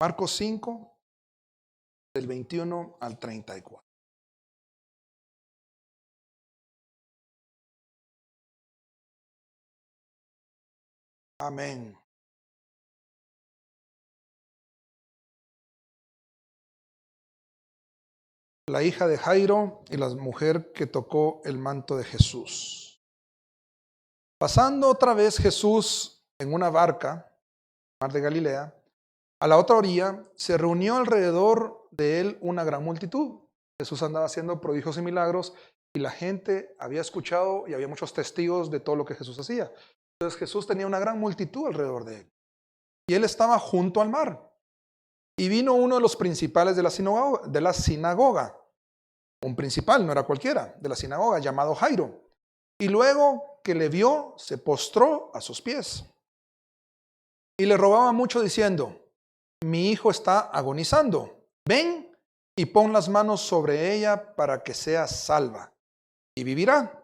Marcos 5, del 21 al 34. Amén. La hija de Jairo y la mujer que tocó el manto de Jesús. Pasando otra vez Jesús en una barca, mar de Galilea, a la otra orilla, se reunió alrededor de él una gran multitud. Jesús andaba haciendo prodigios y milagros y la gente había escuchado y había muchos testigos de todo lo que Jesús hacía. Entonces Jesús tenía una gran multitud alrededor de él. Y él estaba junto al mar. Y vino uno de los principales de la sinagoga. Un principal, no era cualquiera, de la sinagoga, llamado Jairo. Y luego que le vio, se postró a sus pies. Y le rogaba mucho diciendo, mi hijo está agonizando. Ven y pon las manos sobre ella para que sea salva. Y vivirá.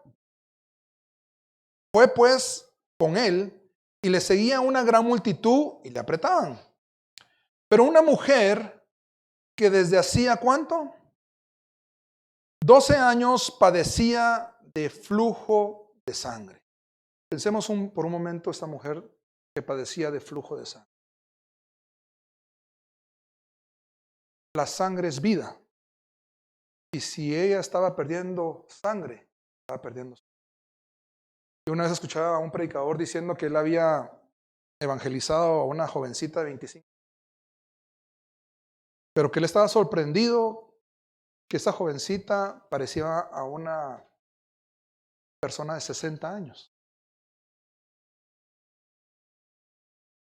Fue pues con él y le seguía una gran multitud y le apretaban. Pero una mujer que desde hacía ¿cuánto? 12 años padecía de flujo de sangre. Pensemos por un momento esta mujer que padecía de flujo de sangre. La sangre es vida. Y si ella estaba perdiendo sangre, estaba perdiendo sangre. Yo una vez escuchaba a un predicador diciendo que él había evangelizado a una jovencita de 25. Pero que él estaba sorprendido que esa jovencita parecía a una persona de 60 años.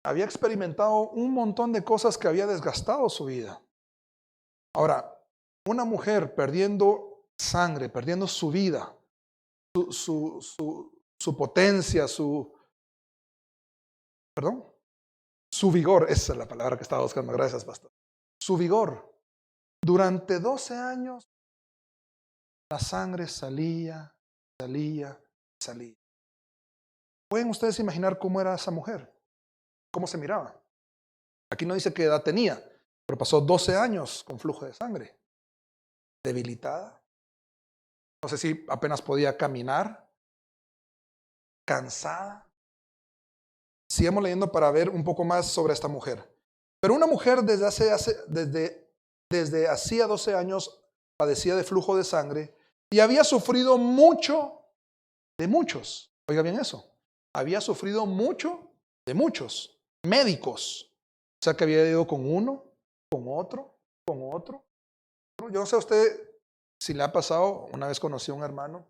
Había experimentado un montón de cosas que había desgastado su vida. Ahora, una mujer perdiendo sangre, perdiendo su vida, su potencia, su vigor, esa es la palabra que estaba buscando, gracias, pastor. Su vigor. Durante 12 años, la sangre salía. ¿Pueden ustedes imaginar cómo era esa mujer? ¿Cómo se miraba? Aquí no dice qué edad tenía, pero pasó 12 años con flujo de sangre. Debilitada. No sé si apenas podía caminar. Cansada. Sigamos leyendo para ver un poco más sobre esta mujer. Pero una mujer desde hacía 12 años padecía de flujo de sangre y había sufrido mucho de muchos. Oiga bien eso. Había sufrido mucho de muchos médicos. O sea que había ido con uno, con otro. Yo no sé a usted si le ha pasado. Una vez conocí a un hermano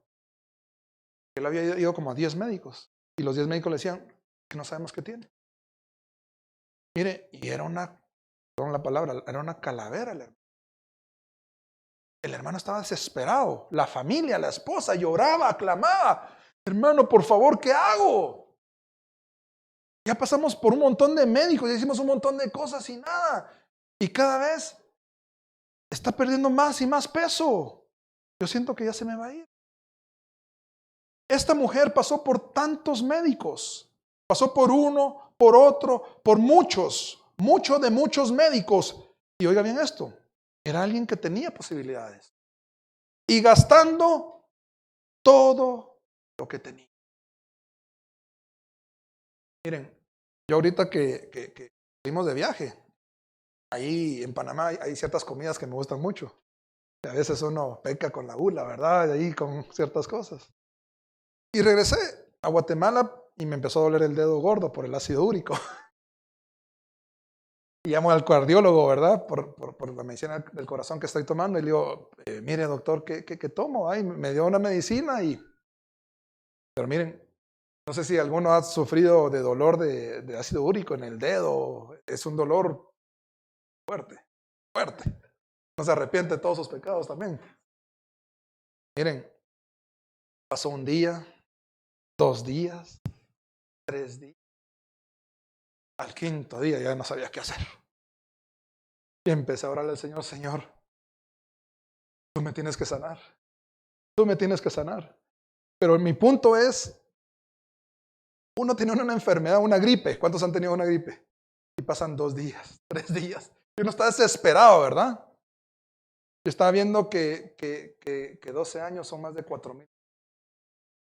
que él había ido como a 10 médicos y los 10 médicos le decían que no sabemos qué tiene. Mire, y era una, perdón la palabra, era una calavera el hermano. El hermano estaba desesperado. La familia, la esposa, lloraba, clamaba. Hermano, por favor, ¿qué hago? Ya pasamos por un montón de médicos, ya hicimos un montón de cosas y nada. Y cada vez está perdiendo más y más peso. Yo siento que ya se me va a ir. Esta mujer pasó por tantos médicos. Pasó por uno, por otro, por muchos médicos. Y oiga bien esto, era alguien que tenía posibilidades. Y gastando todo lo que tenía. Miren, yo ahorita que fuimos de viaje, ahí en Panamá hay ciertas comidas que me gustan mucho. Y a veces uno peca con la gula, ¿verdad? Ahí con ciertas cosas. Y regresé a Guatemala y me empezó a doler el dedo gordo por el ácido úrico. Y llamo al cardiólogo, ¿verdad? Por la medicina del corazón que estoy tomando. Y le digo, mire doctor, ¿qué tomo? Ay, me dio una medicina y... Pero miren, no sé si alguno ha sufrido de dolor de ácido úrico en el dedo. Es un dolor fuerte, fuerte. No se arrepiente de todos sus pecados también. Miren, pasó un día, 2 días, 3 días. Al 5.º día ya no sabía qué hacer. Y empecé a orarle al Señor, Señor, tú me tienes que sanar. Tú me tienes que sanar. Pero mi punto es, uno tiene una enfermedad, una gripe. ¿Cuántos han tenido una gripe? Y pasan 2 días, 3 días. Y uno está desesperado, ¿verdad? Yo estaba viendo que 12 años son más de 4,000.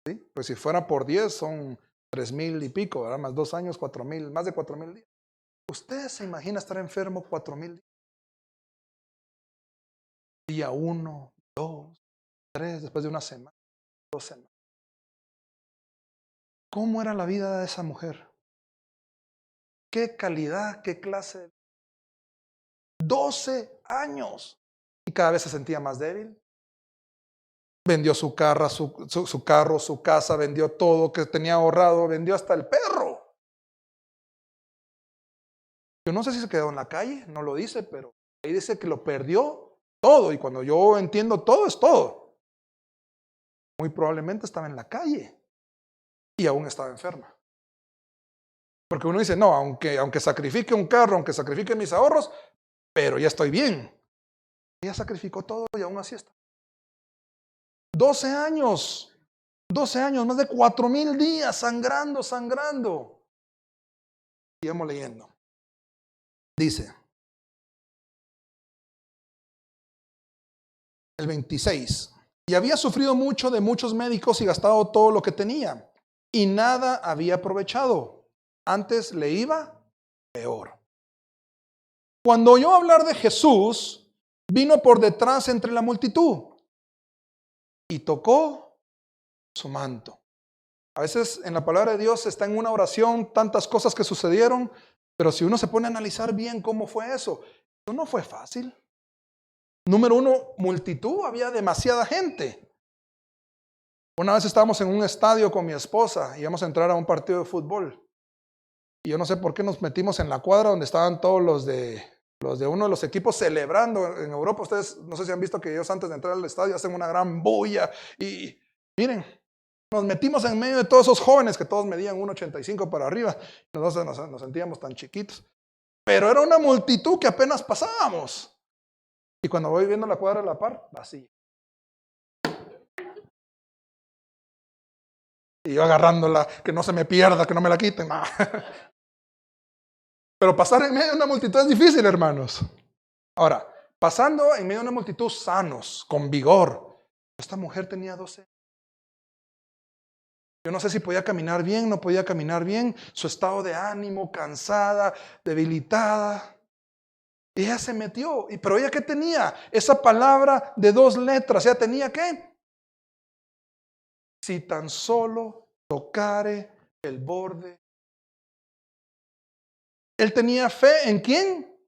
¿Sí? Pues si fuera por 10 son 3,000 y pico, ¿verdad? Más 2 años, 4,000, más de 4,000 días. ¿Usted se imagina estar enfermo 4,000 días? Día 1, 2, 3, después de una semana, 2 semanas. ¿Cómo era la vida de esa mujer? ¿Qué calidad, qué clase? 12 años. Y cada vez se sentía más débil. Vendió su carro, su casa, vendió todo que tenía ahorrado, vendió hasta el perro. Yo no sé si se quedó en la calle, no lo dice, pero ahí dice que lo perdió todo. Y cuando yo entiendo todo, es todo. Muy probablemente estaba en la calle y aún estaba enferma. Porque uno dice, no, aunque sacrifique un carro, aunque sacrifique mis ahorros, pero ya estoy bien. Ella sacrificó todo y aún así está. 12 años, más de 4,000 días, sangrando. Sigamos leyendo. Dice, el 26, y había sufrido mucho de muchos médicos y gastado todo lo que tenía, y nada había aprovechado. Antes le iba peor. Cuando oyó hablar de Jesús, vino por detrás entre la multitud y tocó su manto. A veces en la palabra de Dios está en una oración tantas cosas que sucedieron, pero si uno se pone a analizar bien cómo fue eso no fue fácil. Número 1, multitud, había demasiada gente. Una vez estábamos en un estadio con mi esposa y íbamos a entrar a un partido de fútbol. Y yo no sé por qué nos metimos en la cuadra donde estaban todos los de uno de los equipos celebrando en Europa. Ustedes no sé si han visto que ellos antes de entrar al estadio hacen una gran bulla. Y miren, nos metimos en medio de todos esos jóvenes que todos medían 1,85 para arriba. Nosotros nos sentíamos tan chiquitos. Pero era una multitud que apenas pasábamos. Y cuando voy viendo la cuadra a la par, vacía. Y yo agarrándola, que no se me pierda, que no me la quiten. Pero pasar en medio de una multitud es difícil, hermanos. Ahora, pasando en medio de una multitud sanos, con vigor. Esta mujer tenía 12 años. Yo no sé si podía caminar bien, no podía caminar bien. Su estado de ánimo, cansada, debilitada. Y ella se metió. Pero ella, ¿qué tenía? Esa palabra de 2 letras. ¿Ella tenía qué? Si tan solo tocare el borde. Él tenía fe ¿en quién?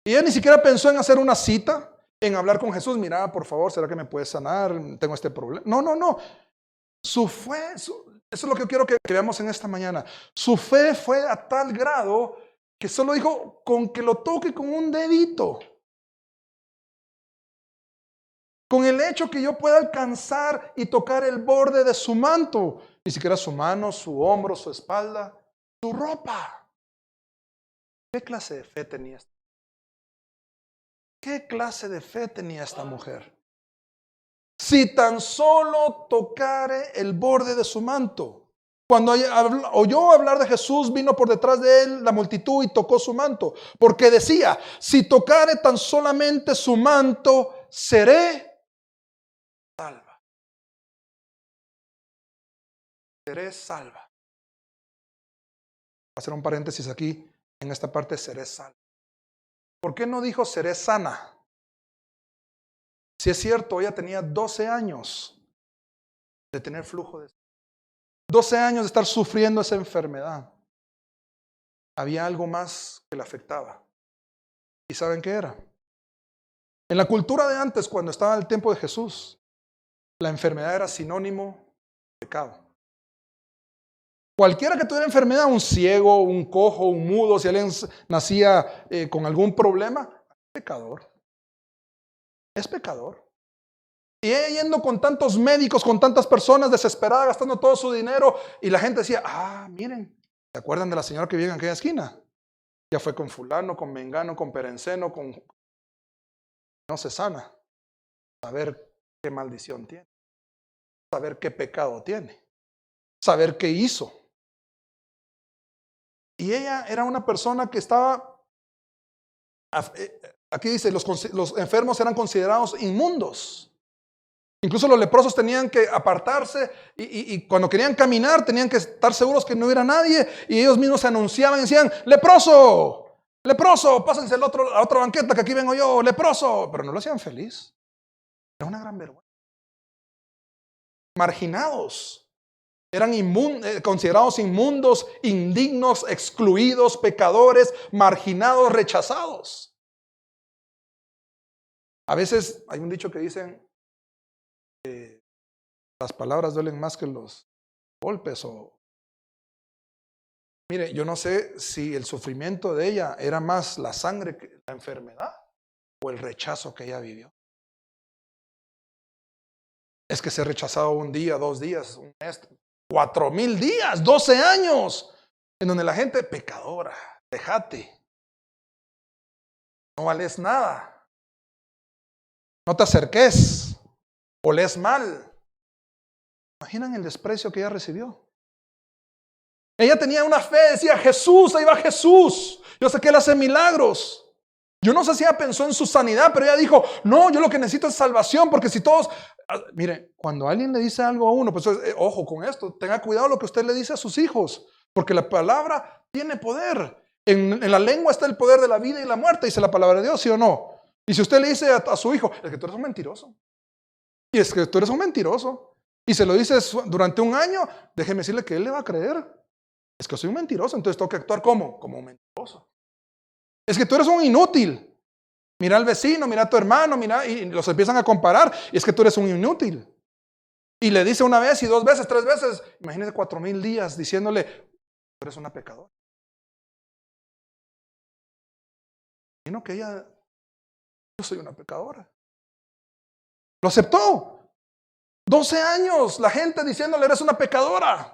Y ella ni siquiera pensó en hacer una cita, en hablar con Jesús. Mira, por favor, ¿será que me puedes sanar? Tengo este problema. No. Su fe, eso es lo que yo quiero que veamos en esta mañana. Su fe fue a tal grado que solo dijo con que lo toque con un dedito. Con el hecho que yo pueda alcanzar y tocar el borde de su manto. Ni siquiera su mano, su hombro, su espalda, su ropa. ¿Qué clase de fe tenía esta? ¿Qué clase de fe tenía esta mujer? Si tan solo tocare el borde de su manto. Cuando oyó hablar de Jesús, vino por detrás de él la multitud y tocó su manto. Porque decía, si tocare tan solamente su manto, seré salva. Seré salva. Voy a hacer un paréntesis aquí. En esta parte, seré salva. ¿Por qué no dijo seré sana? Si es cierto, ella tenía 12 años de tener flujo de 12 años de estar sufriendo esa enfermedad. Había algo más que la afectaba. ¿Y saben qué era? En la cultura de antes, cuando estaba el tiempo de Jesús, la enfermedad era sinónimo de pecado. Cualquiera que tuviera enfermedad, un ciego, un cojo, un mudo, si alguien nacía con algún problema, es pecador. Es pecador. Y ella yendo con tantos médicos, con tantas personas desesperadas, gastando todo su dinero, y la gente decía, miren, ¿se acuerdan de la señora que vive en aquella esquina? Ya fue con fulano, con mengano, con perenceno, no se sana. Saber qué maldición tiene. Saber qué pecado tiene. Saber qué hizo. Y ella era una persona que estaba, aquí dice, los enfermos eran considerados inmundos. Incluso los leprosos tenían que apartarse y cuando querían caminar tenían que estar seguros que no hubiera nadie y ellos mismos se anunciaban y decían, leproso, leproso, pásense a otra banqueta que aquí vengo yo, leproso. Pero no lo hacían feliz. Era una gran vergüenza. Marginados. Eran considerados inmundos, indignos, excluidos, pecadores, marginados, rechazados. A veces hay un dicho que dicen que las palabras duelen más que los golpes. Mire, yo no sé si el sufrimiento de ella era más la sangre que la enfermedad o el rechazo que ella vivió. Es que ser rechazado un día, 2 días, un mes, 4,000 días, 12 años, en donde la gente, pecadora, déjate, no vales nada, no te acerques, olés mal. ¿Imaginan el desprecio que ella recibió? Ella tenía una fe, decía, Jesús, ahí va Jesús, yo sé que Él hace milagros. Yo no sé si ella pensó en su sanidad, pero ella dijo, no, yo lo que necesito es salvación, porque si todos, mire, cuando alguien le dice algo a uno, pues ojo con esto, tenga cuidado lo que usted le dice a sus hijos, porque la palabra tiene poder. En la lengua está el poder de la vida y la muerte, dice la palabra de Dios, ¿sí o no? Y si usted le dice a su hijo, es que tú eres un mentiroso, y es que tú eres un mentiroso, y se lo dices durante un año, déjeme decirle que él le va a creer, es que soy un mentiroso, entonces tengo que actuar como un mentiroso. Es que tú eres un inútil. Mira al vecino, mira a tu hermano, mira, y los empiezan a comparar. Y es que tú eres un inútil. Y le dice una vez y 2 veces, 3 veces. Imagínese 4,000 días diciéndole, tú eres una pecadora. Sino que ella, yo soy una pecadora. Lo aceptó. 12 años, la gente diciéndole, eres una pecadora.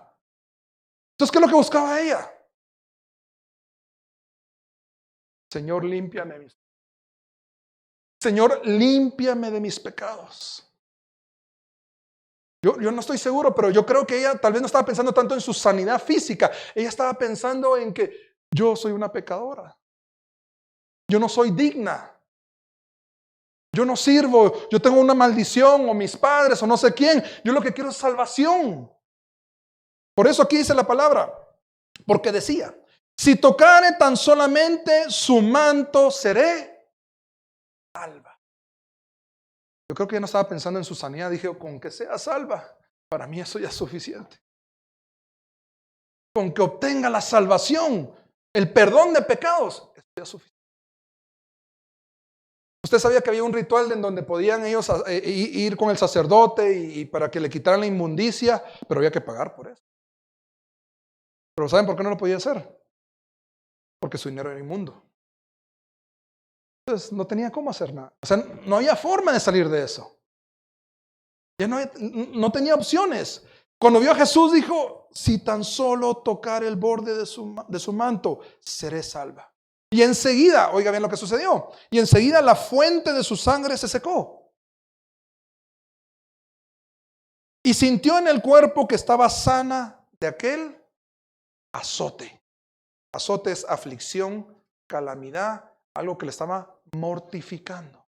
Entonces, ¿qué es lo que buscaba ella? Señor, límpiame mis pecados. Señor, límpiame de mis pecados. Yo no estoy seguro, pero yo creo que ella tal vez no estaba pensando tanto en su sanidad física. Ella estaba pensando en que yo soy una pecadora. Yo no soy digna. Yo no sirvo. Yo tengo una maldición o mis padres o no sé quién. Yo lo que quiero es salvación. Por eso aquí dice la palabra. Porque decía, si tocare tan solamente su manto, seré salva. Yo creo que ella no estaba pensando en su sanidad. Dije, con que sea salva, para mí eso ya es suficiente. Con que obtenga la salvación, el perdón de pecados, eso ya es suficiente. Usted sabía que había un ritual en donde podían ellos ir con el sacerdote y para que le quitaran la inmundicia, pero había que pagar por eso. Pero ¿saben por qué no lo podía hacer? Porque su dinero era inmundo. Entonces no tenía cómo hacer nada. O sea, no había forma de salir de eso. Ya no tenía opciones. Cuando vio a Jesús dijo, si tan solo tocar el borde de su manto, seré salva. Y enseguida, oiga bien lo que sucedió, y enseguida la fuente de su sangre se secó. Y sintió en el cuerpo que estaba sana de aquel azote. Azote es aflicción, calamidad, algo que le estaba mortificando.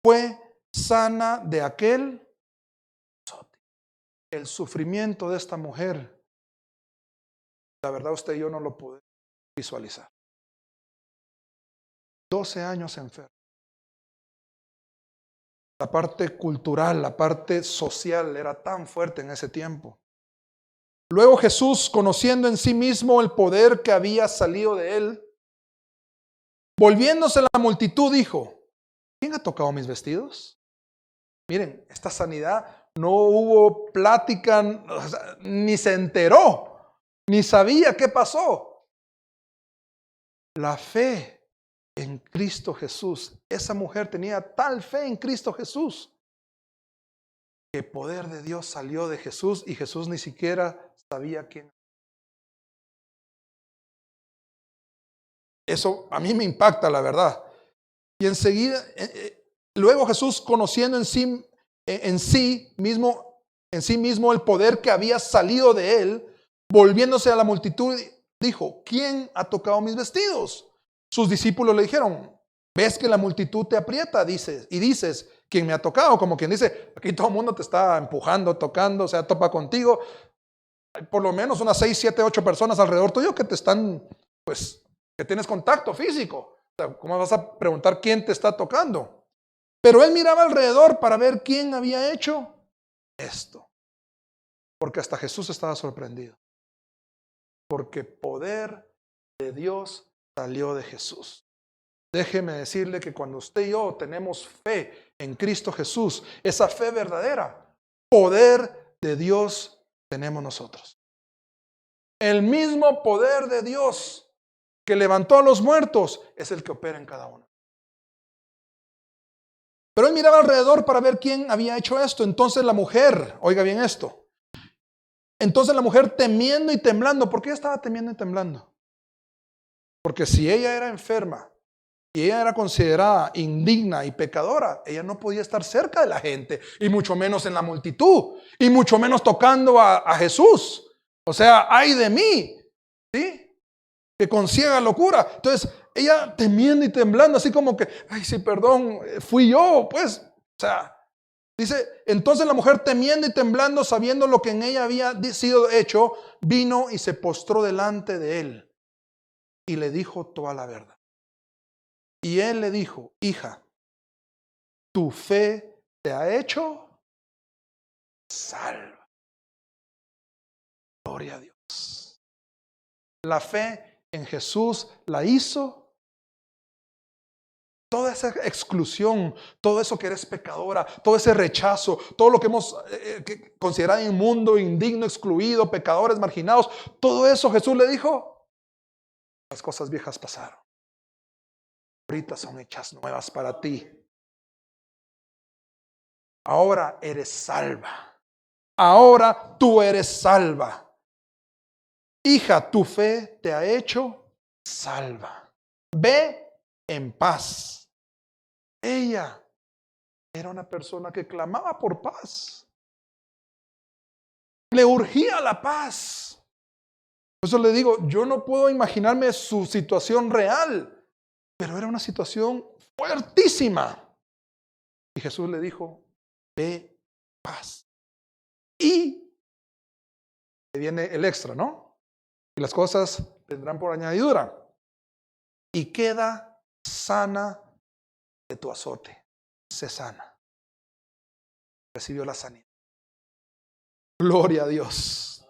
Fue sana de aquel azote. El sufrimiento de esta mujer, la verdad usted y yo no lo podemos visualizar. 12 años enfermo. La parte cultural, la parte social era tan fuerte en ese tiempo. Luego Jesús, conociendo en sí mismo el poder que había salido de él, volviéndose a la multitud, dijo, ¿quién ha tocado mis vestidos? Miren, esta sanidad no hubo plática, ni se enteró, ni sabía qué pasó. La fe en Cristo Jesús. Esa mujer tenía tal fe en Cristo Jesús que el poder de Dios salió de Jesús y Jesús ni siquiera sabía quién. Eso a mí me impacta, la verdad. Y enseguida, luego Jesús, conociendo en sí mismo el poder que había salido de él, volviéndose a la multitud, dijo, ¿quién ha tocado mis vestidos? Sus discípulos le dijeron, ves que la multitud te aprieta, dices, ¿quién me ha tocado? Como quien dice, aquí todo el mundo te está empujando, tocando, o sea, topa contigo. Hay por lo menos unas 6, 7, 8 personas alrededor tuyo que te están, pues, que tienes contacto físico. O sea, ¿cómo vas a preguntar quién te está tocando? Pero él miraba alrededor para ver quién había hecho esto. Porque hasta Jesús estaba sorprendido. Porque poder de Dios salió de Jesús. Déjeme decirle que cuando usted y yo tenemos fe en Cristo Jesús, esa fe verdadera, poder de Dios tenemos nosotros. El mismo poder de Dios que levantó a los muertos es el que opera en cada uno. Pero él miraba alrededor para ver quién había hecho esto. Entonces la mujer, oiga bien esto, entonces la mujer temiendo y temblando. ¿Por qué estaba temiendo y temblando? Porque si ella era enferma y ella era considerada indigna y pecadora, ella no podía estar cerca de la gente, y mucho menos en la multitud, y mucho menos tocando a Jesús. O sea, ay de mí, ¿sí? Que con ciega locura. Entonces, ella temiendo y temblando, así como que, ay, sí, perdón, fui yo, pues. O sea, dice, entonces la mujer temiendo y temblando, sabiendo lo que en ella había sido hecho, vino y se postró delante de él y le dijo toda la verdad. Y él le dijo, hija, tu fe te ha hecho salva. Gloria a Dios. La fe en Jesús la hizo. Toda esa exclusión, todo eso que eres pecadora, todo ese rechazo, todo lo que hemos considerado inmundo, indigno, excluido, pecadores, marginados, todo eso Jesús le dijo, las cosas viejas pasaron. Ahorita son hechas nuevas para ti. Ahora eres salva. Ahora tú eres salva. Hija, tu fe te ha hecho salva. Ve en paz. Ella era una persona que clamaba por paz. Le urgía la paz. Por eso le digo, yo no puedo imaginarme su situación real, pero era una situación fuertísima. Y Jesús le dijo, ve paz. Y viene el extra, ¿no? Y las cosas vendrán por añadidura. Y queda sana de tu azote. Se sana. Recibió la sanidad. Gloria a Dios.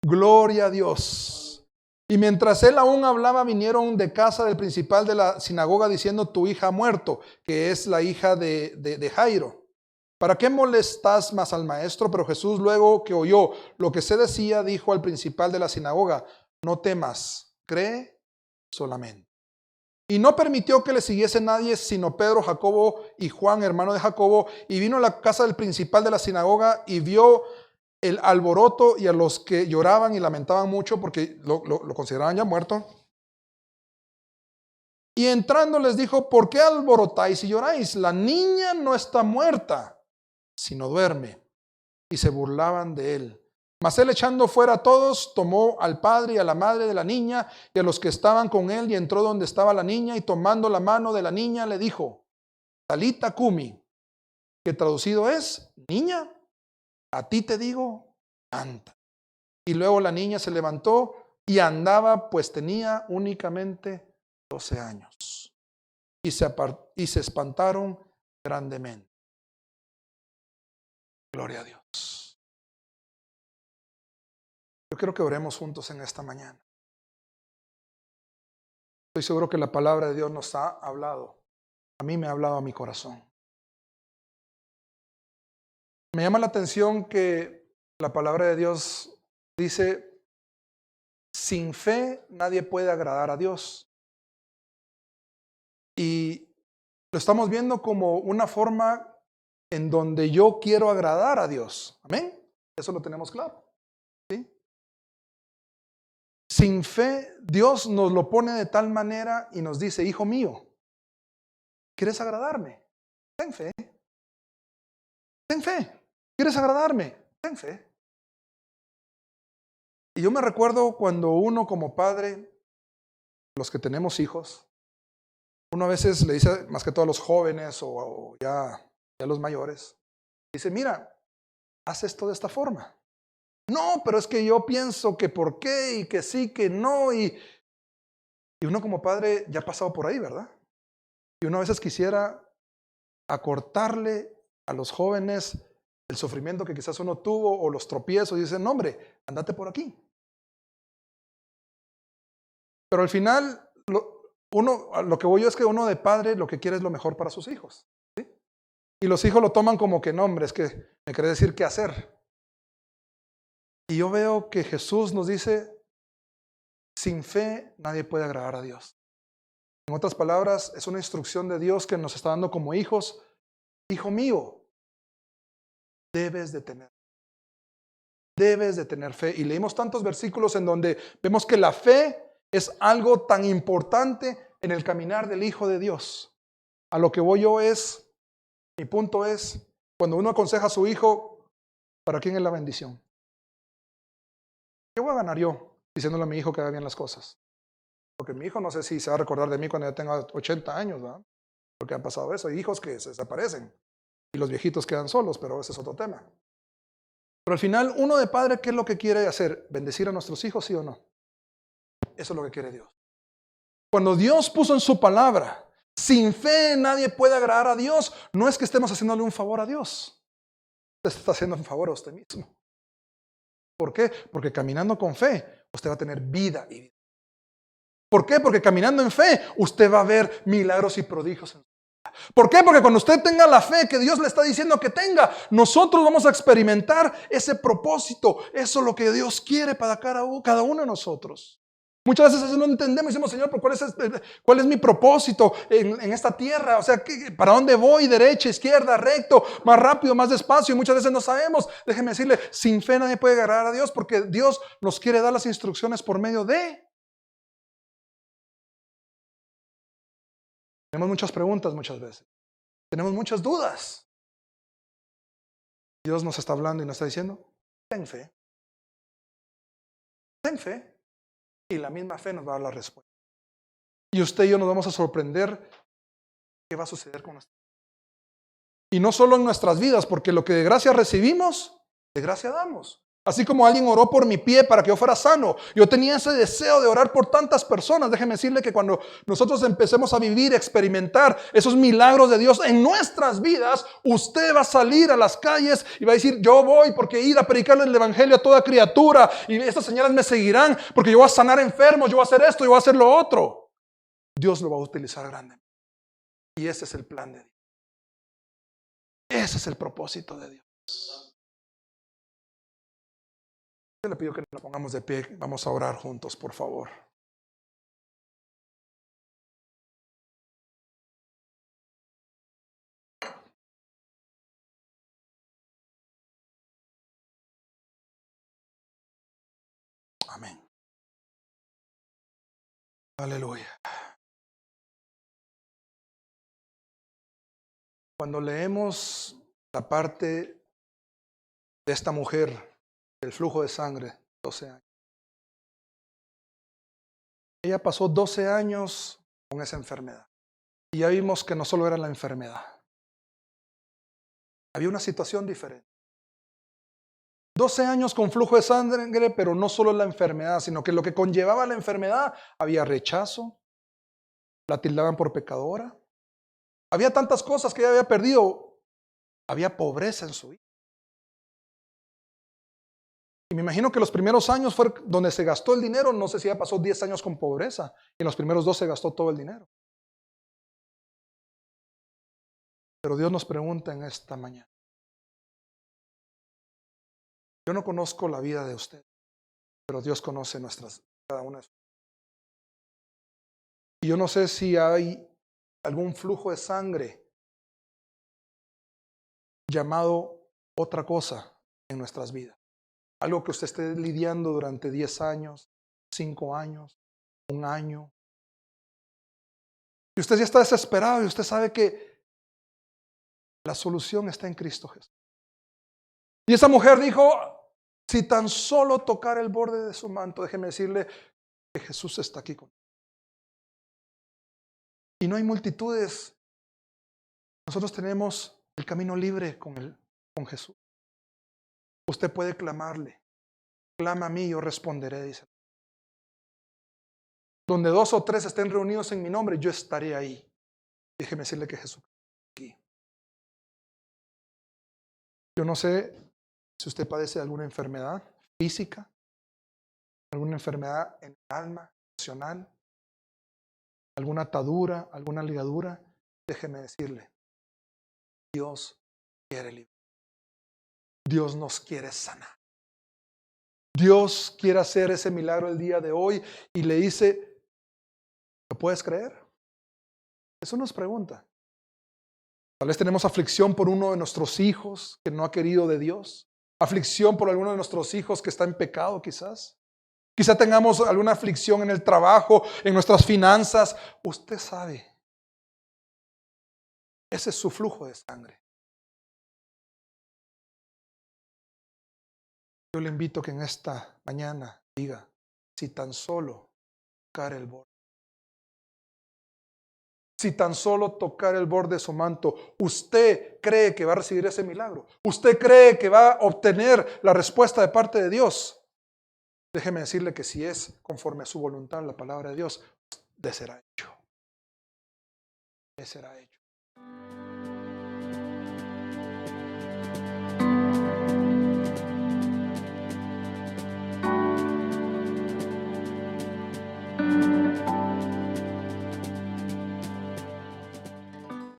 Gloria a Dios. Y mientras él aún hablaba, vinieron de casa del principal de la sinagoga diciendo, tu hija ha muerto, que es la hija de Jairo. ¿Para qué molestas más al maestro? Pero Jesús, luego que oyó lo que se decía, dijo al principal de la sinagoga, no temas, cree solamente. Y no permitió que le siguiese nadie, sino Pedro, Jacobo y Juan, hermano de Jacobo. Y vino a la casa del principal de la sinagoga y vio el alboroto y a los que lloraban y lamentaban mucho porque lo consideraban ya muerto. Y entrando les dijo: ¿por qué alborotáis y lloráis? La niña no está muerta, sino duerme. Y se burlaban de él. Mas él, echando fuera a todos, tomó al padre y a la madre de la niña y a los que estaban con él, y entró donde estaba la niña, y tomando la mano de la niña le dijo: Talita cumi, que traducido es: niña, a ti te digo, anda. Y luego la niña se levantó y andaba, pues tenía únicamente 12 años. Y se espantaron grandemente. Gloria a Dios. Yo quiero que oremos juntos en esta mañana. Estoy seguro que la palabra de Dios nos ha hablado. A mí me ha hablado a mi corazón. Me llama la atención que la palabra de Dios dice: sin fe nadie puede agradar a Dios. Y lo estamos viendo como una forma en donde yo quiero agradar a Dios. Amén. Eso lo tenemos claro. ¿Sí? Sin fe, Dios nos lo pone de tal manera y nos dice: hijo mío, ¿quieres agradarme? Ten fe. Ten fe. ¿Quieres agradarme? Ten fe. Y yo me recuerdo cuando uno como padre, los que tenemos hijos, uno a veces le dice, más que todos los jóvenes o ya los mayores, dice: mira, haz esto de esta forma. No, pero es que yo pienso que por qué y que sí, que no. Y uno como padre ya ha pasado por ahí, ¿verdad? Y uno a veces quisiera acortarle a los jóvenes el sufrimiento que quizás uno tuvo o los tropiezos y dicen: no, hombre, andate por aquí. Pero al final, lo que voy yo es que uno de padre lo que quiere es lo mejor para sus hijos. ¿Sí? Y los hijos lo toman como que: no, hombre, es que me quiere decir qué hacer. Y yo veo que Jesús nos dice: sin fe nadie puede agradar a Dios. En otras palabras, es una instrucción de Dios que nos está dando como hijos. Hijo mío, debes de tener fe. Y leímos tantos versículos en donde vemos que la fe es algo tan importante en el caminar del Hijo de Dios. A lo que voy yo es, mi punto es, cuando uno aconseja a su hijo, ¿para quién es la bendición? ¿Qué voy a ganar yo diciéndole a mi hijo que haga bien las cosas? Porque mi hijo no sé si se va a recordar de mí cuando ya tenga 80 años, ¿verdad? Porque han pasado eso. Hay hijos que se desaparecen y los viejitos quedan solos, pero ese es otro tema. Pero al final, uno de padre, ¿qué es lo que quiere hacer? ¿Bendecir a nuestros hijos, sí o no? Eso es lo que quiere Dios. Cuando Dios puso en su palabra: sin fe nadie puede agradar a Dios, no es que estemos haciéndole un favor a Dios. Usted está haciendo un favor a usted mismo. ¿Por qué? Porque caminando con fe, usted va a tener vida y vida. ¿Por qué? Porque caminando en fe, usted va a ver milagros y prodigios en su vida. ¿Por qué? Porque cuando usted tenga la fe que Dios le está diciendo que tenga, nosotros vamos a experimentar ese propósito. Eso es lo que Dios quiere para cada uno de nosotros. Muchas veces no entendemos y decimos: Señor, ¿cuál es mi propósito en esta tierra? O sea, ¿para dónde voy? ¿Derecha, izquierda, recto, más rápido, más despacio? Y muchas veces no sabemos. Déjeme decirle, sin fe nadie puede agradar a Dios, porque Dios nos quiere dar las instrucciones por medio de. Tenemos muchas preguntas muchas veces. Tenemos muchas dudas. Dios nos está hablando y nos está diciendo: ten fe. Ten fe. Y la misma fe nos va a dar la respuesta. Y usted y yo nos vamos a sorprender qué va a suceder con nosotros. Y no solo en nuestras vidas, porque lo que de gracia recibimos, de gracia damos. Así como alguien oró por mi pie para que yo fuera sano, yo tenía ese deseo de orar por tantas personas. Déjeme decirle que cuando nosotros empecemos a vivir, experimentar esos milagros de Dios en nuestras vidas, usted va a salir a las calles y va a decir: yo voy porque ir a predicarle el evangelio a toda criatura, y estas señales me seguirán porque yo voy a sanar enfermos, yo voy a hacer esto, yo voy a hacer lo otro. Dios lo va a utilizar grandemente. Y ese es el plan de Dios. Ese es el propósito de Dios. Yo le pido que nos pongamos de pie. Vamos a orar juntos, por favor. Aleluya. Cuando leemos la parte de esta mujer, del flujo de sangre, 12 años. Ella pasó 12 años con esa enfermedad. Y ya vimos que no solo era la enfermedad. Había una situación diferente. 12 años con flujo de sangre, pero no solo la enfermedad, sino que lo que conllevaba la enfermedad, había rechazo, la tildaban por pecadora. Había tantas cosas que ella había perdido. Había pobreza en su vida. Y me imagino que los primeros años fue donde se gastó el dinero. No sé si ya pasó 10 años con pobreza. Y en los primeros 2 se gastó todo el dinero. Pero Dios nos pregunta en esta mañana. Yo no conozco la vida de usted, pero Dios conoce cada una de sus. Y yo no sé si hay algún flujo de sangre llamado otra cosa en nuestras vidas. Algo que usted esté lidiando durante 10 años, 5 años, 1 año. Y usted ya está desesperado y usted sabe que la solución está en Cristo Jesús. Y esa mujer dijo, si tan solo tocar el borde de su manto, déjeme decirle que Jesús está aquí conmigo. Y no hay multitudes. Nosotros tenemos el camino libre con Jesús. Usted puede clamarle. Clama a mí, yo responderé, dice. Donde 2 o 3 estén reunidos en mi nombre, yo estaré ahí. Déjeme decirle que Jesús está aquí. Yo no sé si usted padece de alguna enfermedad física, alguna enfermedad en el alma, emocional, alguna atadura, alguna ligadura. Déjeme decirle, Dios quiere librar. Dios nos quiere sanar. Dios quiere hacer ese milagro el día de hoy y le dice, ¿lo puedes creer? Eso nos pregunta. Tal vez tenemos aflicción por uno de nuestros hijos que no ha querido de Dios. Aflicción por alguno de nuestros hijos que está en pecado quizás. Quizá tengamos alguna aflicción en el trabajo, en nuestras finanzas. Usted sabe. Ese es su flujo de sangre. Yo le invito a que en esta mañana diga, si tan solo tocar el borde. Si tan solo tocar el borde de su manto, usted cree que va a recibir ese milagro. Usted cree que va a obtener la respuesta de parte de Dios. Déjeme decirle que si es conforme a su voluntad, la palabra de Dios, le será hecho. Le será hecho.